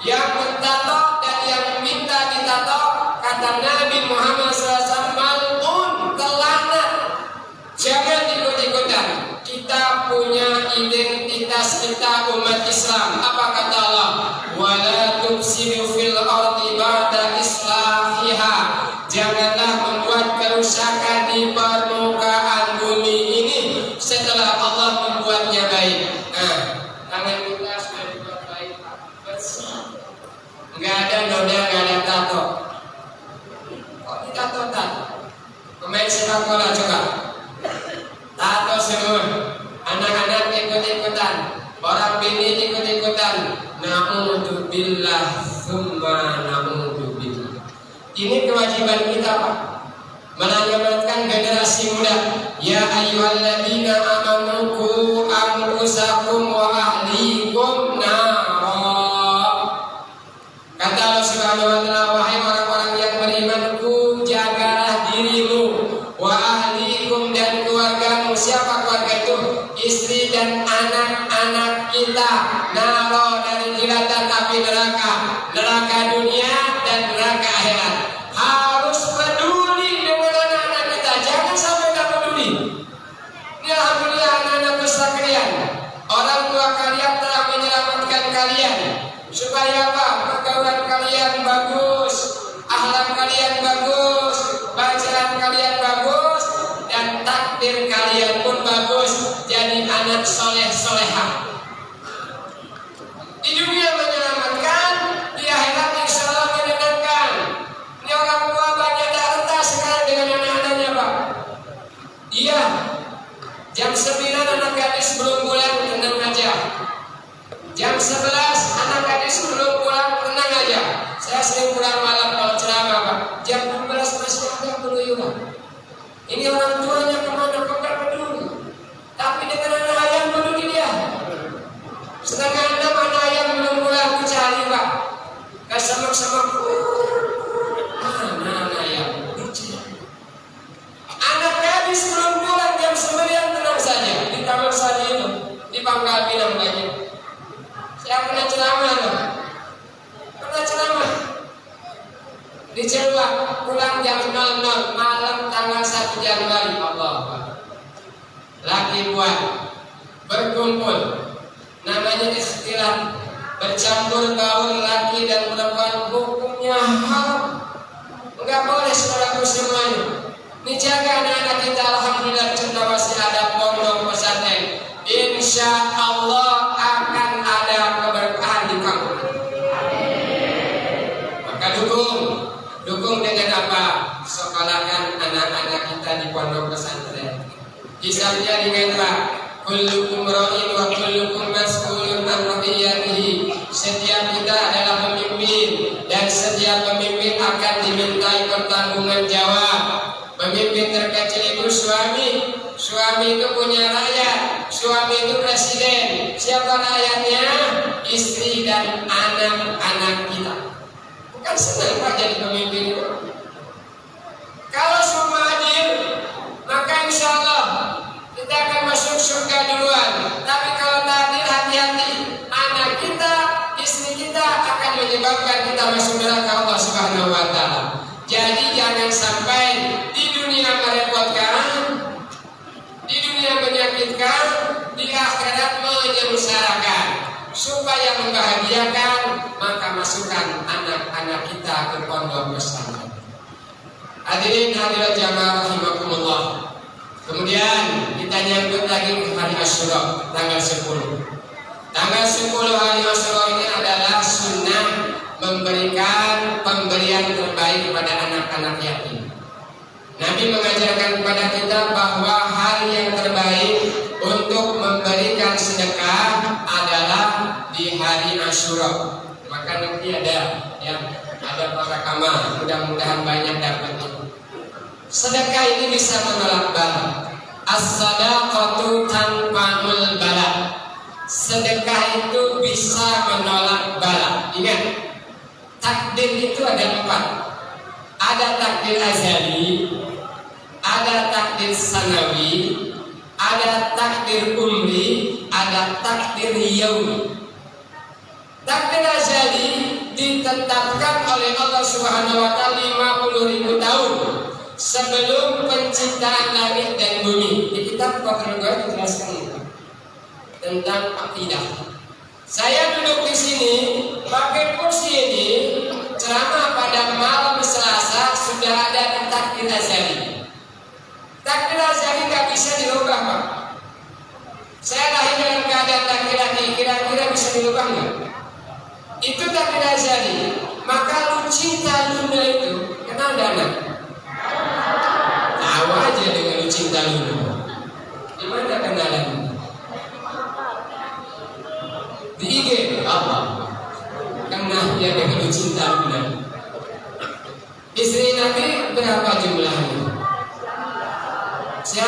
E: Yang bertato dan yang minta ditato, kata Nabi Muhammad SAW, mal'un, terlaknat. Jangan ikut-ikutan. Kita punya identitas kita umat Islam. Apa kata Allah? Wala tufsidu fil ardi ba'da islahiha. Janganlah membuat kerusakan di permukaan bumi ini setelah Allah billah tsumma na'udzu billah. Ini kewajiban kita, Pak. Menyelamatkan generasi muda. Ya ayyuhalladzina amanu qu anfusakum wa ahlikum nar. Kata Allah Subhanahu wa taala, wahai orang-orang yang beriman, jagalah dirimu wa ahlikum dan keluargamu. Siapa keluarga itu? Istri dan anak-anak kita. Naro dari jilatan api neraka, neraka dunia dan neraka akhirat. Harus peduli dengan anak-anak kita. Jangan sampai tak peduli. Ini alhamdulillah anak-anak sekalian. Orang tua kalian telah menyelamatkan kalian. Supaya apa? Pergaulan kalian bagus, akhlak kalian bagus, bacaan kalian bagus, dan takdir kalian pun bagus. Jadi anak soleh-solehah. Di dunia menyelamatkan, di akhirat insya Allah menyenangkan. Ini orang tua banyak harta sekarang dengan anak-anaknya, Pak. Iya, jam 9 anak gadis belum pulang, tenang aja. Jam 11 anak gadis belum pulang, tenang aja. Saya sering pulang malam kalau ceramah, Pak. Jam 12 masih ada keluyuran. Ini orang tuanya kemana? Kok gak peduli? Tapi dengan anak ayam peduli dia. Setengah 6 anak ayam belum pulang dicari, Pak. Kesemak-semak. Mana anak ayam? Dicari. Anak gadis belum pulang jam 9, tenang saja. Di taman saja itu, di Pangkal Pinang banyak. Saya pernah ceramah loh. Pernah ceramah di Cirebon, pulang jam 00 malam tanggal 1 Januari. Allah, laki buat berkumpul, namanya istilah bercampur baur laki dan perempuan, hukumnya haram. Enggak boleh saudaraku semuanya. Dijaga anak-anak kita. Alhamdulillah kita masih ada pondok pesantren. Insya Allah akan ada keberkahan di kampung. Maka dukung dengan apa? Sekolahkan anak-anak kita di pondok pesantren. Hisabnya dengan Pak, kullukum ra'in wa kullukum mas'ulun an ra'iyatihi. Setiap kita adalah pemimpin dan setiap pemimpin akan dimintai pertanggungan jawab. Pemimpin terkecil itu suami. Suami itu punya rakyat. Suami itu presiden. Siapa rakyatnya? Istri dan anak-anak kita. Bukan senang Pak jadi pemimpin itu. Kalau semua adil, maka insya Allah kita akan masuk surga duluan. Tapi kalau tak adil, hati-hati. Anak kita, istri kita akan menyebabkan kita masuk neraka Allah Subhanahu wa taala. Jadi jangan sampai di dunia merepotkan, di dunia menyakitkan, di akhirat menyengsarakan. Supaya membahagiakan, maka masukkan anak-anak kita ke pondok pesantren. Hadirin hadirat jamaah rahimakumullah. Kemudian kita nyambut lagi ke hari Asyura tanggal 10. Tanggal 10 hari Asyura ini adalah sunnah memberikan pemberian terbaik kepada anak-anak yatim. Nabi mengajarkan kepada kita bahwa hari yang terbaik untuk memberikan sedekah adalah di hari Asyura. Maka nanti ada para kamal, mudah-mudahan banyak dapat itu. Sedekah ini bisa menolak bala. As-sadaqatu tanfa'ul bala. Sedekah itu bisa menolak bala. Ingat, takdir itu ada 4. Ada takdir azali, ada takdir sanawi, ada takdir umri, ada takdir yaumi. Takdir azali ditetapkan oleh Allah Subhanahu wa taala 50.000 tahun sebelum penciptaan langit dan bumi. Di kitab Fathul Ghaib dijelaskan tentang akidah. Saya duduk di sini pakai kursi ini ceramah pada malam Selasa sudah ada di takdir azali. Takdir azali nggak bisa dirubah, Pak. Saya lahir dalam keadaan laki-laki, kira-kira bisa dirubah nggak? Itu takdir azali. Maka Lucinta Luna itu kenal dana? Tahu aja dengan Lucinta Luna. Di mana kenalan? Di IG apa? Kenal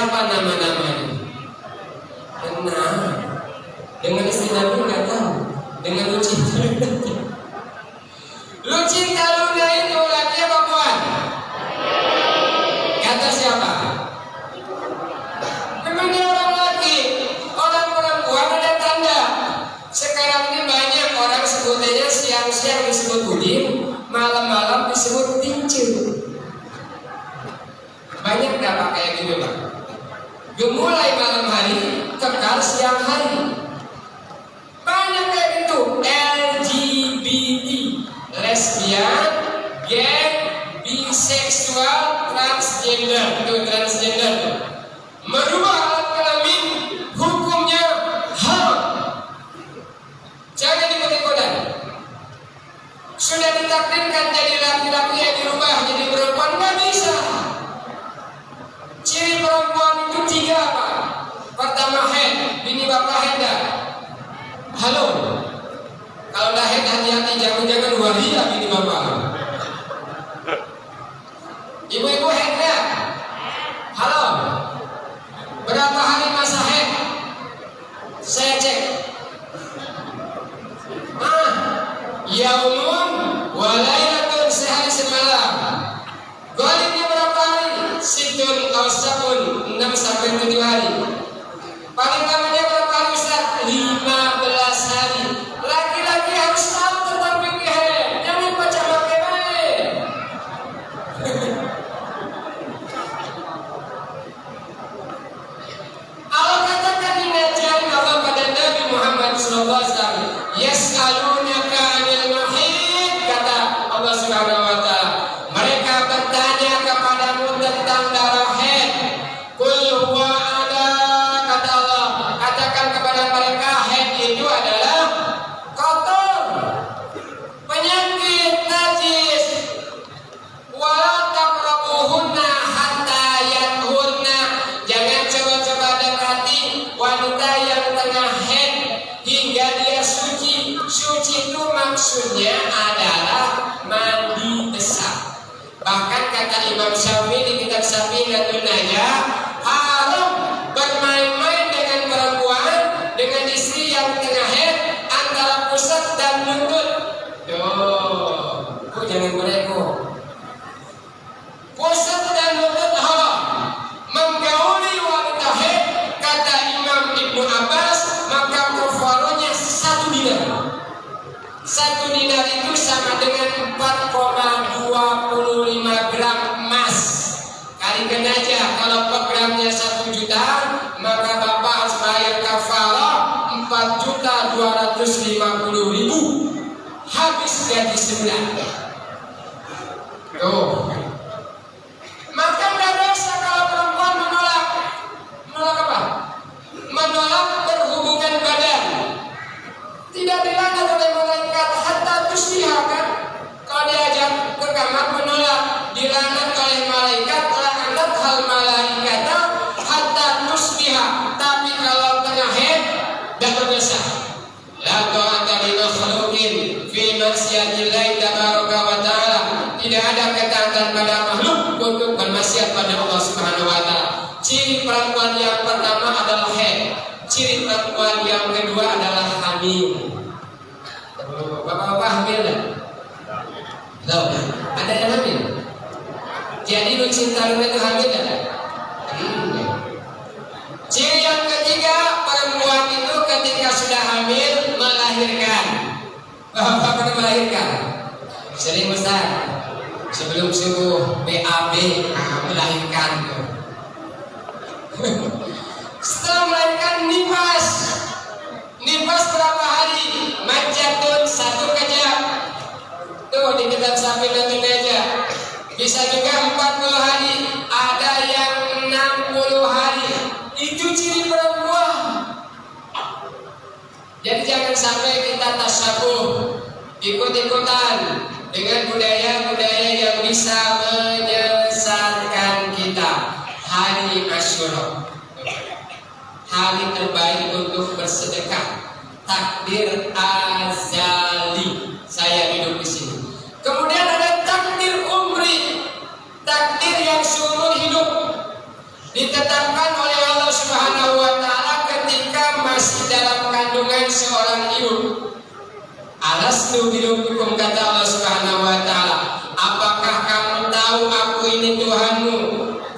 E: Siapa nama-namanya? Kenal. Dengan istri Nabi nggak tahu. Dengan lu cinta. Lu cinta Luna itu laki apa perempuan? Kata siapa? Memang dia orang laki. Orang perempuan ada tanda. Sekarang ini banyak orang sebutnya siang-siang disebut budin, malam-malam disebut tincir. Banyak nggak pak kayak gitu pak? Gemulai malam hari, kekal siang hari. Banyak kayak gitu. LGBT, lesbian, gay, biseksual, transgender. Itu transgender. Merubah alat kelamin, hukumnya haram. Jangan ikut-ikutan. Sudah ditakdirkan jadi laki-laki yang dirubah jadi perempuan, nggak bisa. Ciri perempuan itu 3 apa? Pertama head, bini bapak head dah. Halo. Kalau dah head hati-hati, jangan-jangan waria bini bapak. Ibu-ibu head dah. Halo. Berapa hari masa head? Saya cek. Yaumun walailatun, sehari semalam. Golibnya berapa hari? Situn atau sabun, 6 sampai 7 hari. Paling lamanya berapa hari Ustaz? 15 hari. Laki-laki harus tahu tentang fikih. Jangan baca pakai. Allah katakan ini ajaran Allah pada Nabi Muhammad SAW. Yas'alunaka 'anil mahid, kata Allah Subhanahu wa taala. Mereka bertanya kepadamu tentang darah haid. Qul huwa ada, kata Allah. Katakan kepada mereka haid itu adalah kotor, penyakit, najis. Wa taqrabuhunna hatta yathurna. Jangan coba-coba dekati wanita yang tengah haid hingga dia suci. Suci itu maksudnya adalah mandi besar. Bahkan kata Imam Syafi'i di kitab Safinatun Najah, haram bermain-main dengan perempuan, dengan istri yang tengah haid antara pusat dan lutut. Kok jangan mereka. Pusat dan lutut haram. Menggauli wanita haid, kata Imam Ibnu Abbas, maka kafarahnya 1 dinar. 1 dinar itu sama dengan 4,25 gram emas. Kalikan aja, kalau per gramnya 1 juta, maka bapak harus bayar kafarah 4.250.000. Habis gaji sebulan. Tuh. Maka nggak dosa kalau perempuan menolak. Menolak apa? Menolak berhubungan badan. Tidak dilaknat oleh malaikat hatta tusbiha kan? Kalau diajak ke kamar menolak, dilaknat oleh malaikat, laknat hal malaikat hatta tusbiha. Tapi kalau tengah haid, tidak berdosa. La ta'ata li makhluqin fi maksiatillahi tabaraka wa ta'ala. Tidak ada ketaatan pada makhluk untuk bermaksiat pada Allah Subhanahu wa taala. Ciri perempuan yang pertama adalah haid. Ciri perempuan yang kedua adalah hamil. Bapak-bapak hamil tak? Tahu? Ada yang hamil? Jadi lu cinta lu itu hamil tak? Ciri yang ketiga, perempuan itu ketika sudah hamil melahirkan. Bapak pernah melahirkan? Sering Ustaz. Sebelum subuh BAB melahirkan. Setelah melahirkan nifas. Nifas berapa hari? Majatun 1 jam. Tuh di kitab Safinatun Najah. Bisa juga 40 hari. Ada yang 60 hari. Itu ciri perempuan. Jadi jangan sampai kita tasyabuh, ikut-ikutan dengan budaya-budaya yang bisa menyesatkan kita. Hari Asyura, hari terbaik untuk bersedekah. Takdir azali, saya hidup di sini. Kemudian ada takdir umri, takdir yang seumur hidup, ditetapkan dengan seorang ibu. Alastu birabbikum, kata Allah Subhanahu wa taala, apakah kamu tahu aku ini Tuhanmu?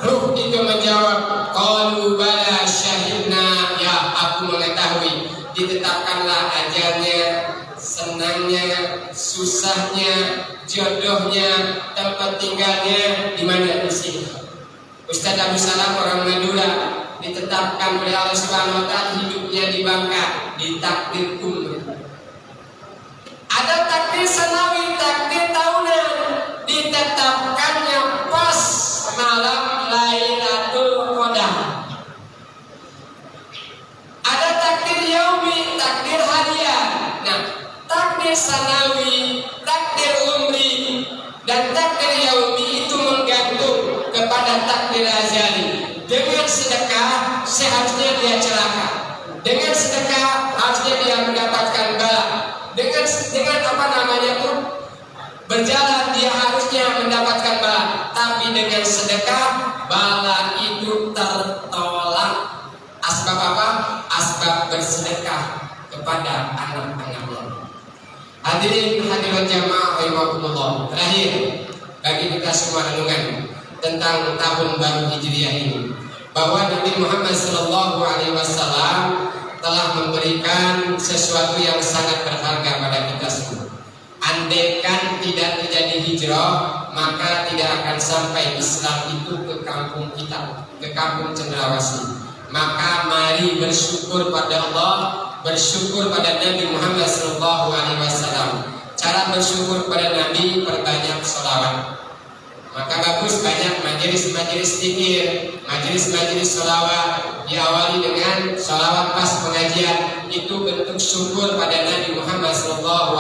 E: Ruh itu menjawab, qalu bala syahidna, ya aku mengetahui. Ditetapkanlah ajalnya, senangnya, susahnya, jodohnya, tempat tinggalnya di mana, di sini. Ustaz Abdus Salam orang Madura, ditetapkan oleh Allah Subhanahu wa taala hidupnya di Bangka, di takdir umur. Ada takdir sanawi, takdir tahunan, ditetapkannya pas malam Lailatul Qadar. Ada takdir yaumi, takdir harian. Nah, takdir sanawi, takdir umri, dan takdir yaumi itu menggantung kepada takdir azali. Dengan sedekah seharusnya dia celaka. Dengan sedekah harusnya dia mendapatkan bala. Dengan apa namanya itu berjalan dia harusnya mendapatkan bala. Tapi dengan sedekah bala itu tertolak. Asbab apa? Asbab bersedekah kepada anak-anaknya. Hadirin hadirat jamaah rahimakumullah. Terakhir bagi kita semua renungan tentang tahun baru Hijriah ini, bahwa Nabi Muhammad SAW telah memberikan sesuatu yang sangat berharga pada kita semua. Andaikan tidak terjadi hijrah, maka tidak akan sampai Islam itu ke kampung kita, ke kampung Cendrawasih. Maka mari bersyukur pada Allah, bersyukur pada Nabi Muhammad SAW. Cara bersyukur pada Nabi, perbanyak sholawat. Maka bagus banyak majelis-majelis zikir, majelis-majelis sholawat, diawali dengan sholawat pas pengajian. Itu bentuk syukur pada Nabi Muhammad SAW.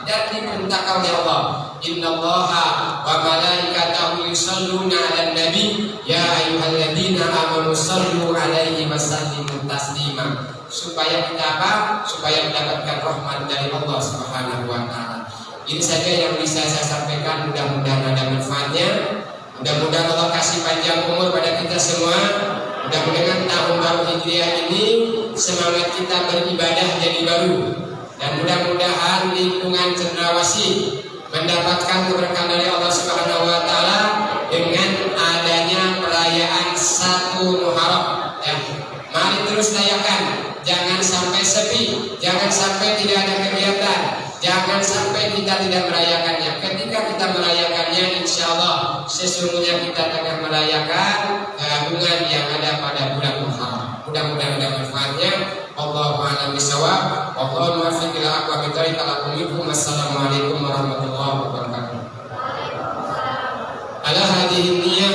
E: Dan diperintahkan oleh Allah, Innallaha wa malaikatahu yusholluna 'alan nabi ya ayyuhalladzina amanu shollu 'alaihi wa sallimu taslima. Supaya kita apa? Supaya mendapatkan rahmat dari Allah Subhanahu wa taala. Ini saja yang bisa saya sampaikan, mudah-mudahan ada manfaatnya. Mudah-mudahan Allah kasih panjang umur pada kita semua. Mudah-mudahan tahun baru Hijriah ini semangat kita beribadah jadi baru. Dan mudah-mudahan lingkungan Cendrawasih mendapatkan keberkahan dari Allah Subhanahu wa taala dengan adanya perayaan 1 Muharram. Ya. Mari terus rayakan, jangan sampai sepi, jangan sampai tidak ada kegiatan. Jangan sampai kita tidak merayakannya. Ketika kita merayakannya, insya Allah sesungguhnya kita tengah merayakan gabungan yang ada pada bulan Muharram. Mudah-mudahan ada manfaatnya. Allahu a'lam bishawab. Wallahu muwaffiq ila aqwamit thoriq. Wassalamualaikum warahmatullahi wabarakatuh. Ala hadhihi niyyah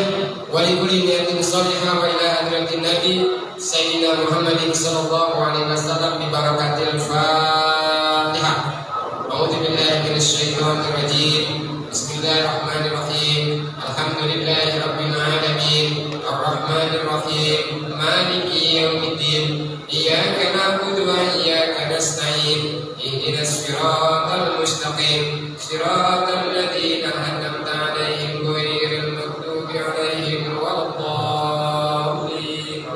E: wa li kulli niyatin shalihah wa ila hadratin nabi sayyidina Muhammadin sallallahu alaihi wasallam bi barakatil Fatihah. A'udzu billahi minasy syaithanir rajim. Bismillahirrahmanirrahim. Alhamdulillahi rabbil alamin. Arrahmanir rahim. Maliki yaumiddin. Iyyaka na'budu wa iyyaka nasta'in. Ihdinas siratal mustaqim. Siratal ladzina an'amta 'alaihim ghairil maghdubi 'alaihim waladdallin.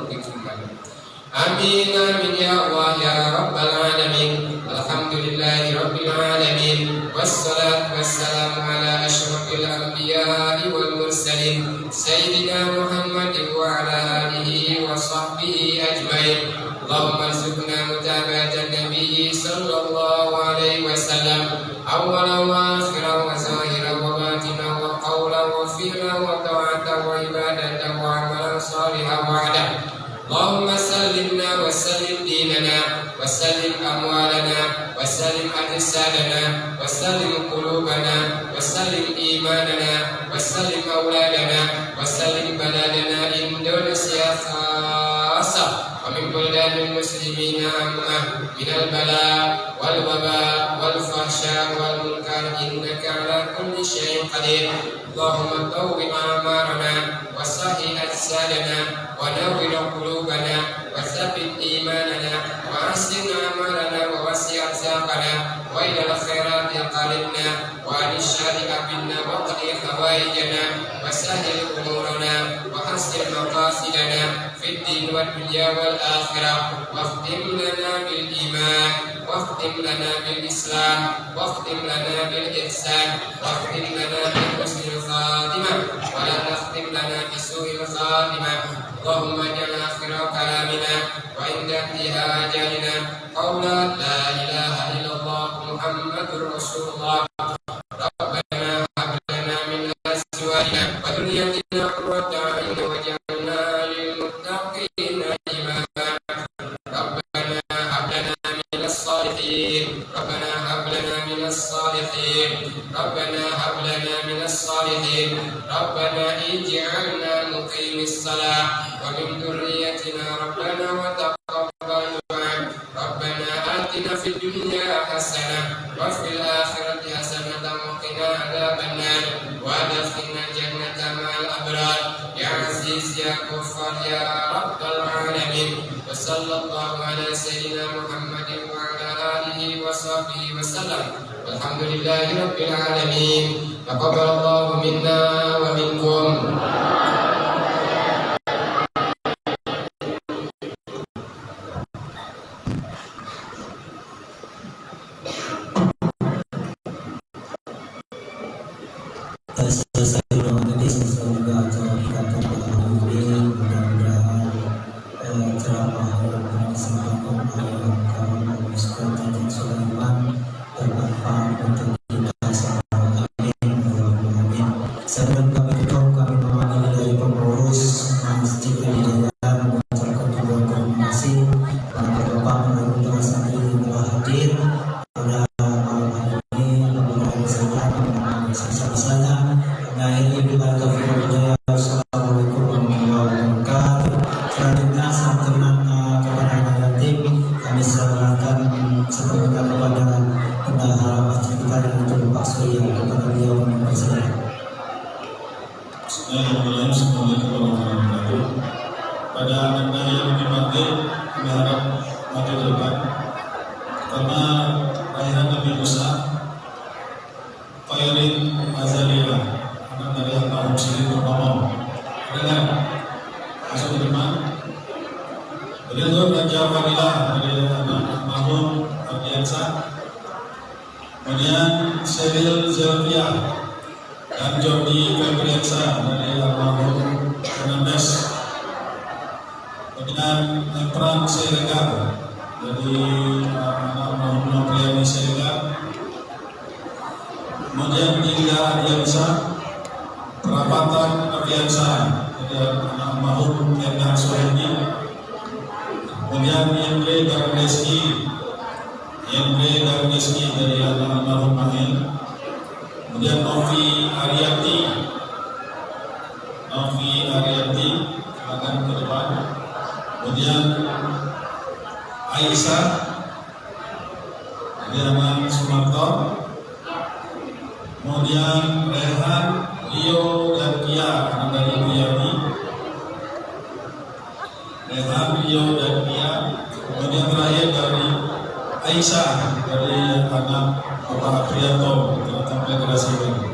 E: Amin amin ya Allah ya rabbal alamin. Alhamdulillahi rabbil alamin. Wassalatu wassalamu ala asyrafil anbiya'i wal mursalin sayyidina Muhammadin wa ala alihi wa sahbihi ajmain. Allahumma arzuqna mutaba'atan nabiyyi sallallahu alaihi wasallam awwalan wa akhiran wa zahiran wa batinan wa qawlan wa fi'lan wa ta'atan wa ibadatan wa amalan salihan wa adan. Allahumma sallimna wa sallim dinana wa sallim amwalana wa sallim ajsadana wa sallim qulubana wa sallim imanana wa sallim auladana wa sallim baladana Indonesia khassa wa min buladil muslimina amma minal bala wal waba wal fahsya wal munkar innaka ala kulli syai'in qadir. Allahumma tawwi amarana wa sahih ajsadana wa nawwir qulubana wa tsabbit imanana wa ahsin amalana wa wasi' arzaqana wa ila khairat qalibna wa anishari abinna wa qadi hawaijana wa sahil umurana wa hasil maqasidana fi في الدين والدنيا والآخرة واختم لنا بالإيمان واختم لنا بالإسلام واختم لنا بالإحسان واختم لنا بحسن الخاتمة ولا تختم لنا بسوء الخاتمة اللهم اجعل آخر كلامنا وعند انتهاء أجلنا قولا لا إله إلا الله محمد رسول الله ربنا هب لنا من أزواجنا وذرياتنا قرة أعين واجعلنا للمتقين إماما ربنا هب لنا من الصالحين ربنا هب لنا من الصالحين ربنا هب لنا من الصالحين ربنا اجعلنا مقيم الصلاة ومن ذريتنا ربنا وتقبل دعاء ربنا آتنا في الدنيا حسنة وفي الآخرة حسنة وقنا عذاب النار وادخلنا الجنة مع الأبرار يا عزيز يا غفار يا رب العالمين وصلى الله على سيدنا محمد وعلى آله وصحبه وسلم والحمد لله رب العالمين تقبل الله منا ومنكم.
B: Selesai doa tadi, selesai juga acara kita pada hari ini. Mudah-mudahan ceramah yang disampaikan oleh Kawan Ustaz Haji Sulaiman bermanfaat untuk kita semua. Amin. Amin. Sebelum kami tutup, kami mewakili dari pengurus Masjid Al-Hidayah mengucapkan kedua terima kasih kepada Bapak Menurut Santri yang telah hadir pada malam hari ini. Mudah-mudahan saya bisa-bisanya. Akhirnya bila taufiq hidayah. Assalamualaikum warahmatullahi wabarakatuh. Selanjutnya santunan kepada anak yatim kami serahkan sepenuhnya kepada bendahara masjid kita yaitu Pak Surya, kepada beliau mempersilakan.
F: Bismillahirrahmanirrahim. Assalamualaikum warahmatullahi wabarakatuh. Pada anda yang menikmati, kami harap maju ke depan karena lahiran Nabi Musa Fairin Azaliyah anak dari almarhum Sri Purnomo. Dengar, masuk ke depan. Beliau Raja Fadilah dari anak almarhum Ardiansa. Kemudian Sheryl Zelvia dan Jordi Febriansa dari almarhum Fernandes. Kemudian Efran Siregar dari anak almarhum Nopriani Siregar. Kemudian Dinda Ardiansa, Perapatan Ardiansa dari anak almarhum Endang Suhaimi. Kemudian Yendre Darneski dari anak almarhum Mahil. Kemudian Novi Ariati, silakan ke depan. Kemudian Aisyah dari anak Sumarto. Kemudian Rehan, Rio, dan Kia anak dari Ibu Yani. Rehan, Rio, dan Kia. Kemudian terakhir dari Aisyah dari anak Bapak Aprianto tentang federasi ini.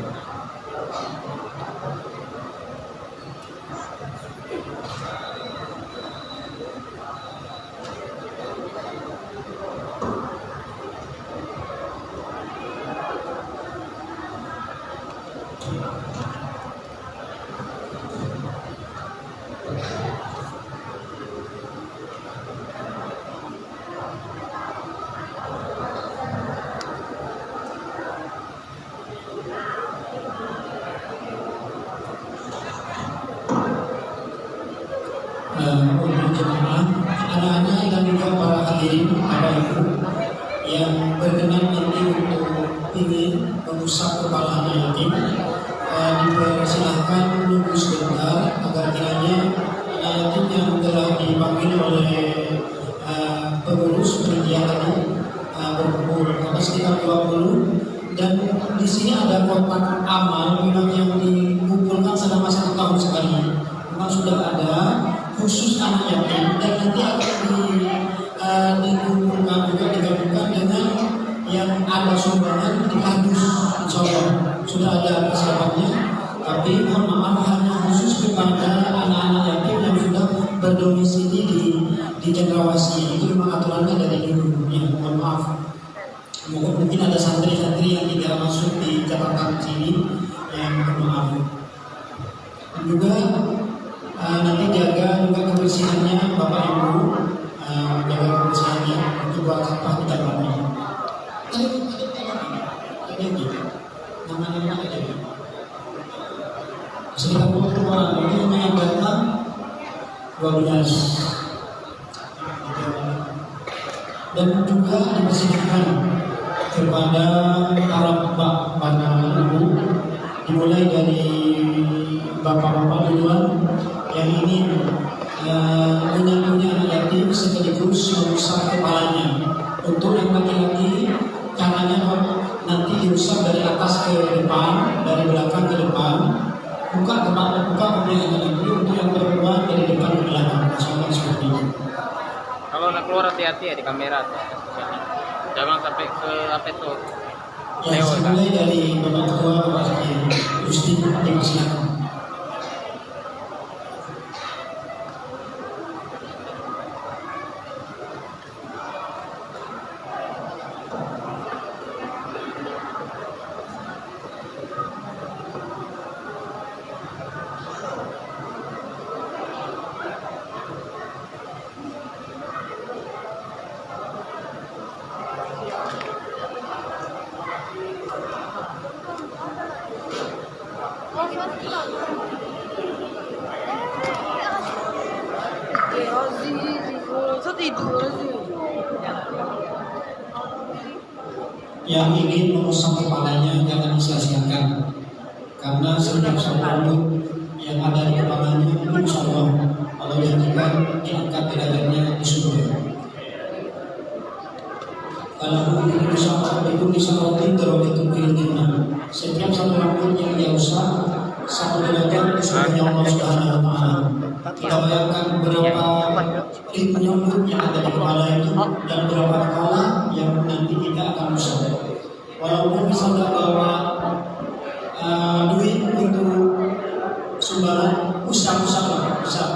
C: Untuk jemaah, anak-anak dan juga para hadirin, Bapak Ibu yang berkenan nanti untuk ingin mengusap kepala anak yatim, dipersilahkan menunggu sebentar agar kiranya anak yatim yang telah dipanggil oleh pengurus panitia tadi berkumpul karena sekitar 20, dan di sini ada kotak amal memang yang dikumpulkan selama 1 tahun sekali. Memang sudah ada khusus anak yatim dan nanti akan dikumpulkan juga digabungkan dengan yang ada sumbangan di kardus, insya Allah sudah ada persiapannya. Tapi mohon maaf hanya khusus kepada anak-anak yatim yang sudah berdomisili
G: sendiri di Cendrawasih itu memang aturannya dari dulu. Ya, mohon maaf. Mungkin ada santri-santri yang tidak masuk di catatan sini, yang mohon maaf. Juga nanti jaga juga kebersihannya Bapak Ibu, jaga kebersihannya untuk buang sampah di tempatnya. Ada gitu, nama-nama aja. Sekitar 20 orang ini yang datang 12. Dan juga dipersilakan kepada para bapak ibu, dimulai dari bapak-bapak duluan yang ingin punya anak yatim sekaligus mengusap kepalanya. Untuk yang laki-laki caranya nanti diusap dari atas ke depan, dari belakang ke depan, buka kemudian untuk yang perempuan dari depan ke belakang, misalkan seperti itu.
A: Kalau nak keluar hati-hati ya di kamera tuh. Jangan sampai ke apa itu.
G: Ya, mulai dari Bapak Ketua, Bapak Gusti, dipersilakan. Yang ingin mengusap kepalanya jangan disia-siakan, karena setiap rambut yang ada di kepalanya insya Allah kalau janjikan diangkat derajatnya di surga. Kalau itu disorotin derajatun fil jannah. Setiap satu rambut yang dia usap satu derajat di surga Allah Subhanahu wa taala. Kita bayangkan berapa ribu nyamuk yang ada di kepala itu dan berapa kepala yang nanti kita akan usap. Walaupun misalnya bawa duit untuk sumbangan, usap-usap lah, usap.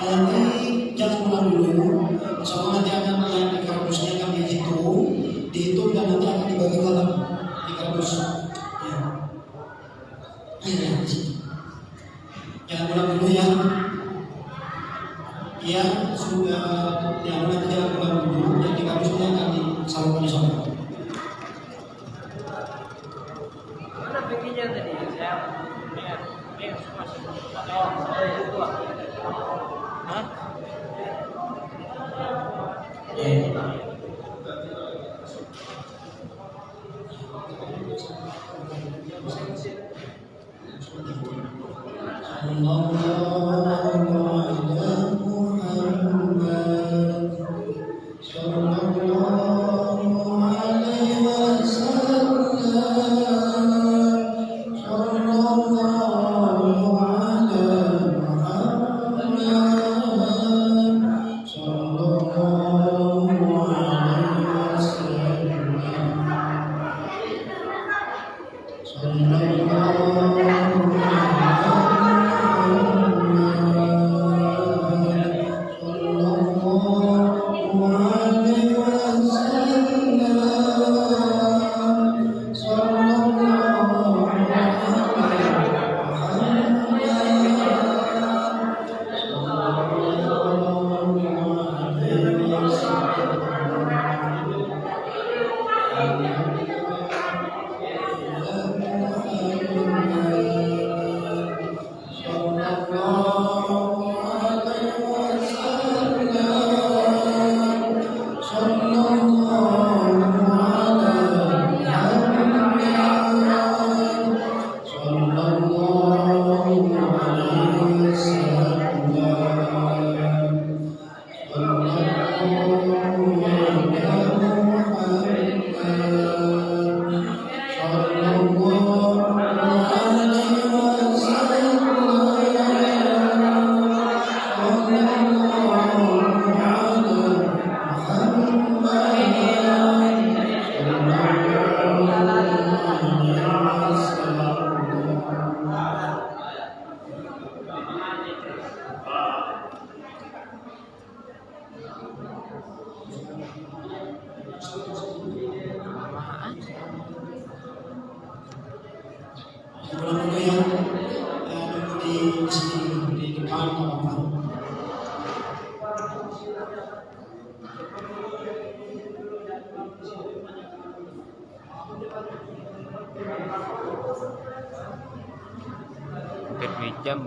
G: Nanti jangan pulang dulu, soalnya nanti akan yang di kampusnya akan dihitung dan nanti akan dibagi dalam di kampus. Ya. Ya, jangan pulang dulu ya. Ya sudah, yang nanti jangan pulang dulu, yang di kampusnya akan disalurkan di sana.
A: Mana bikinnya tadi? Saya Hah?
G: Mudah-mudahan yang nunggu di sini di depan apa-apa.
A: Hampir 2 jam,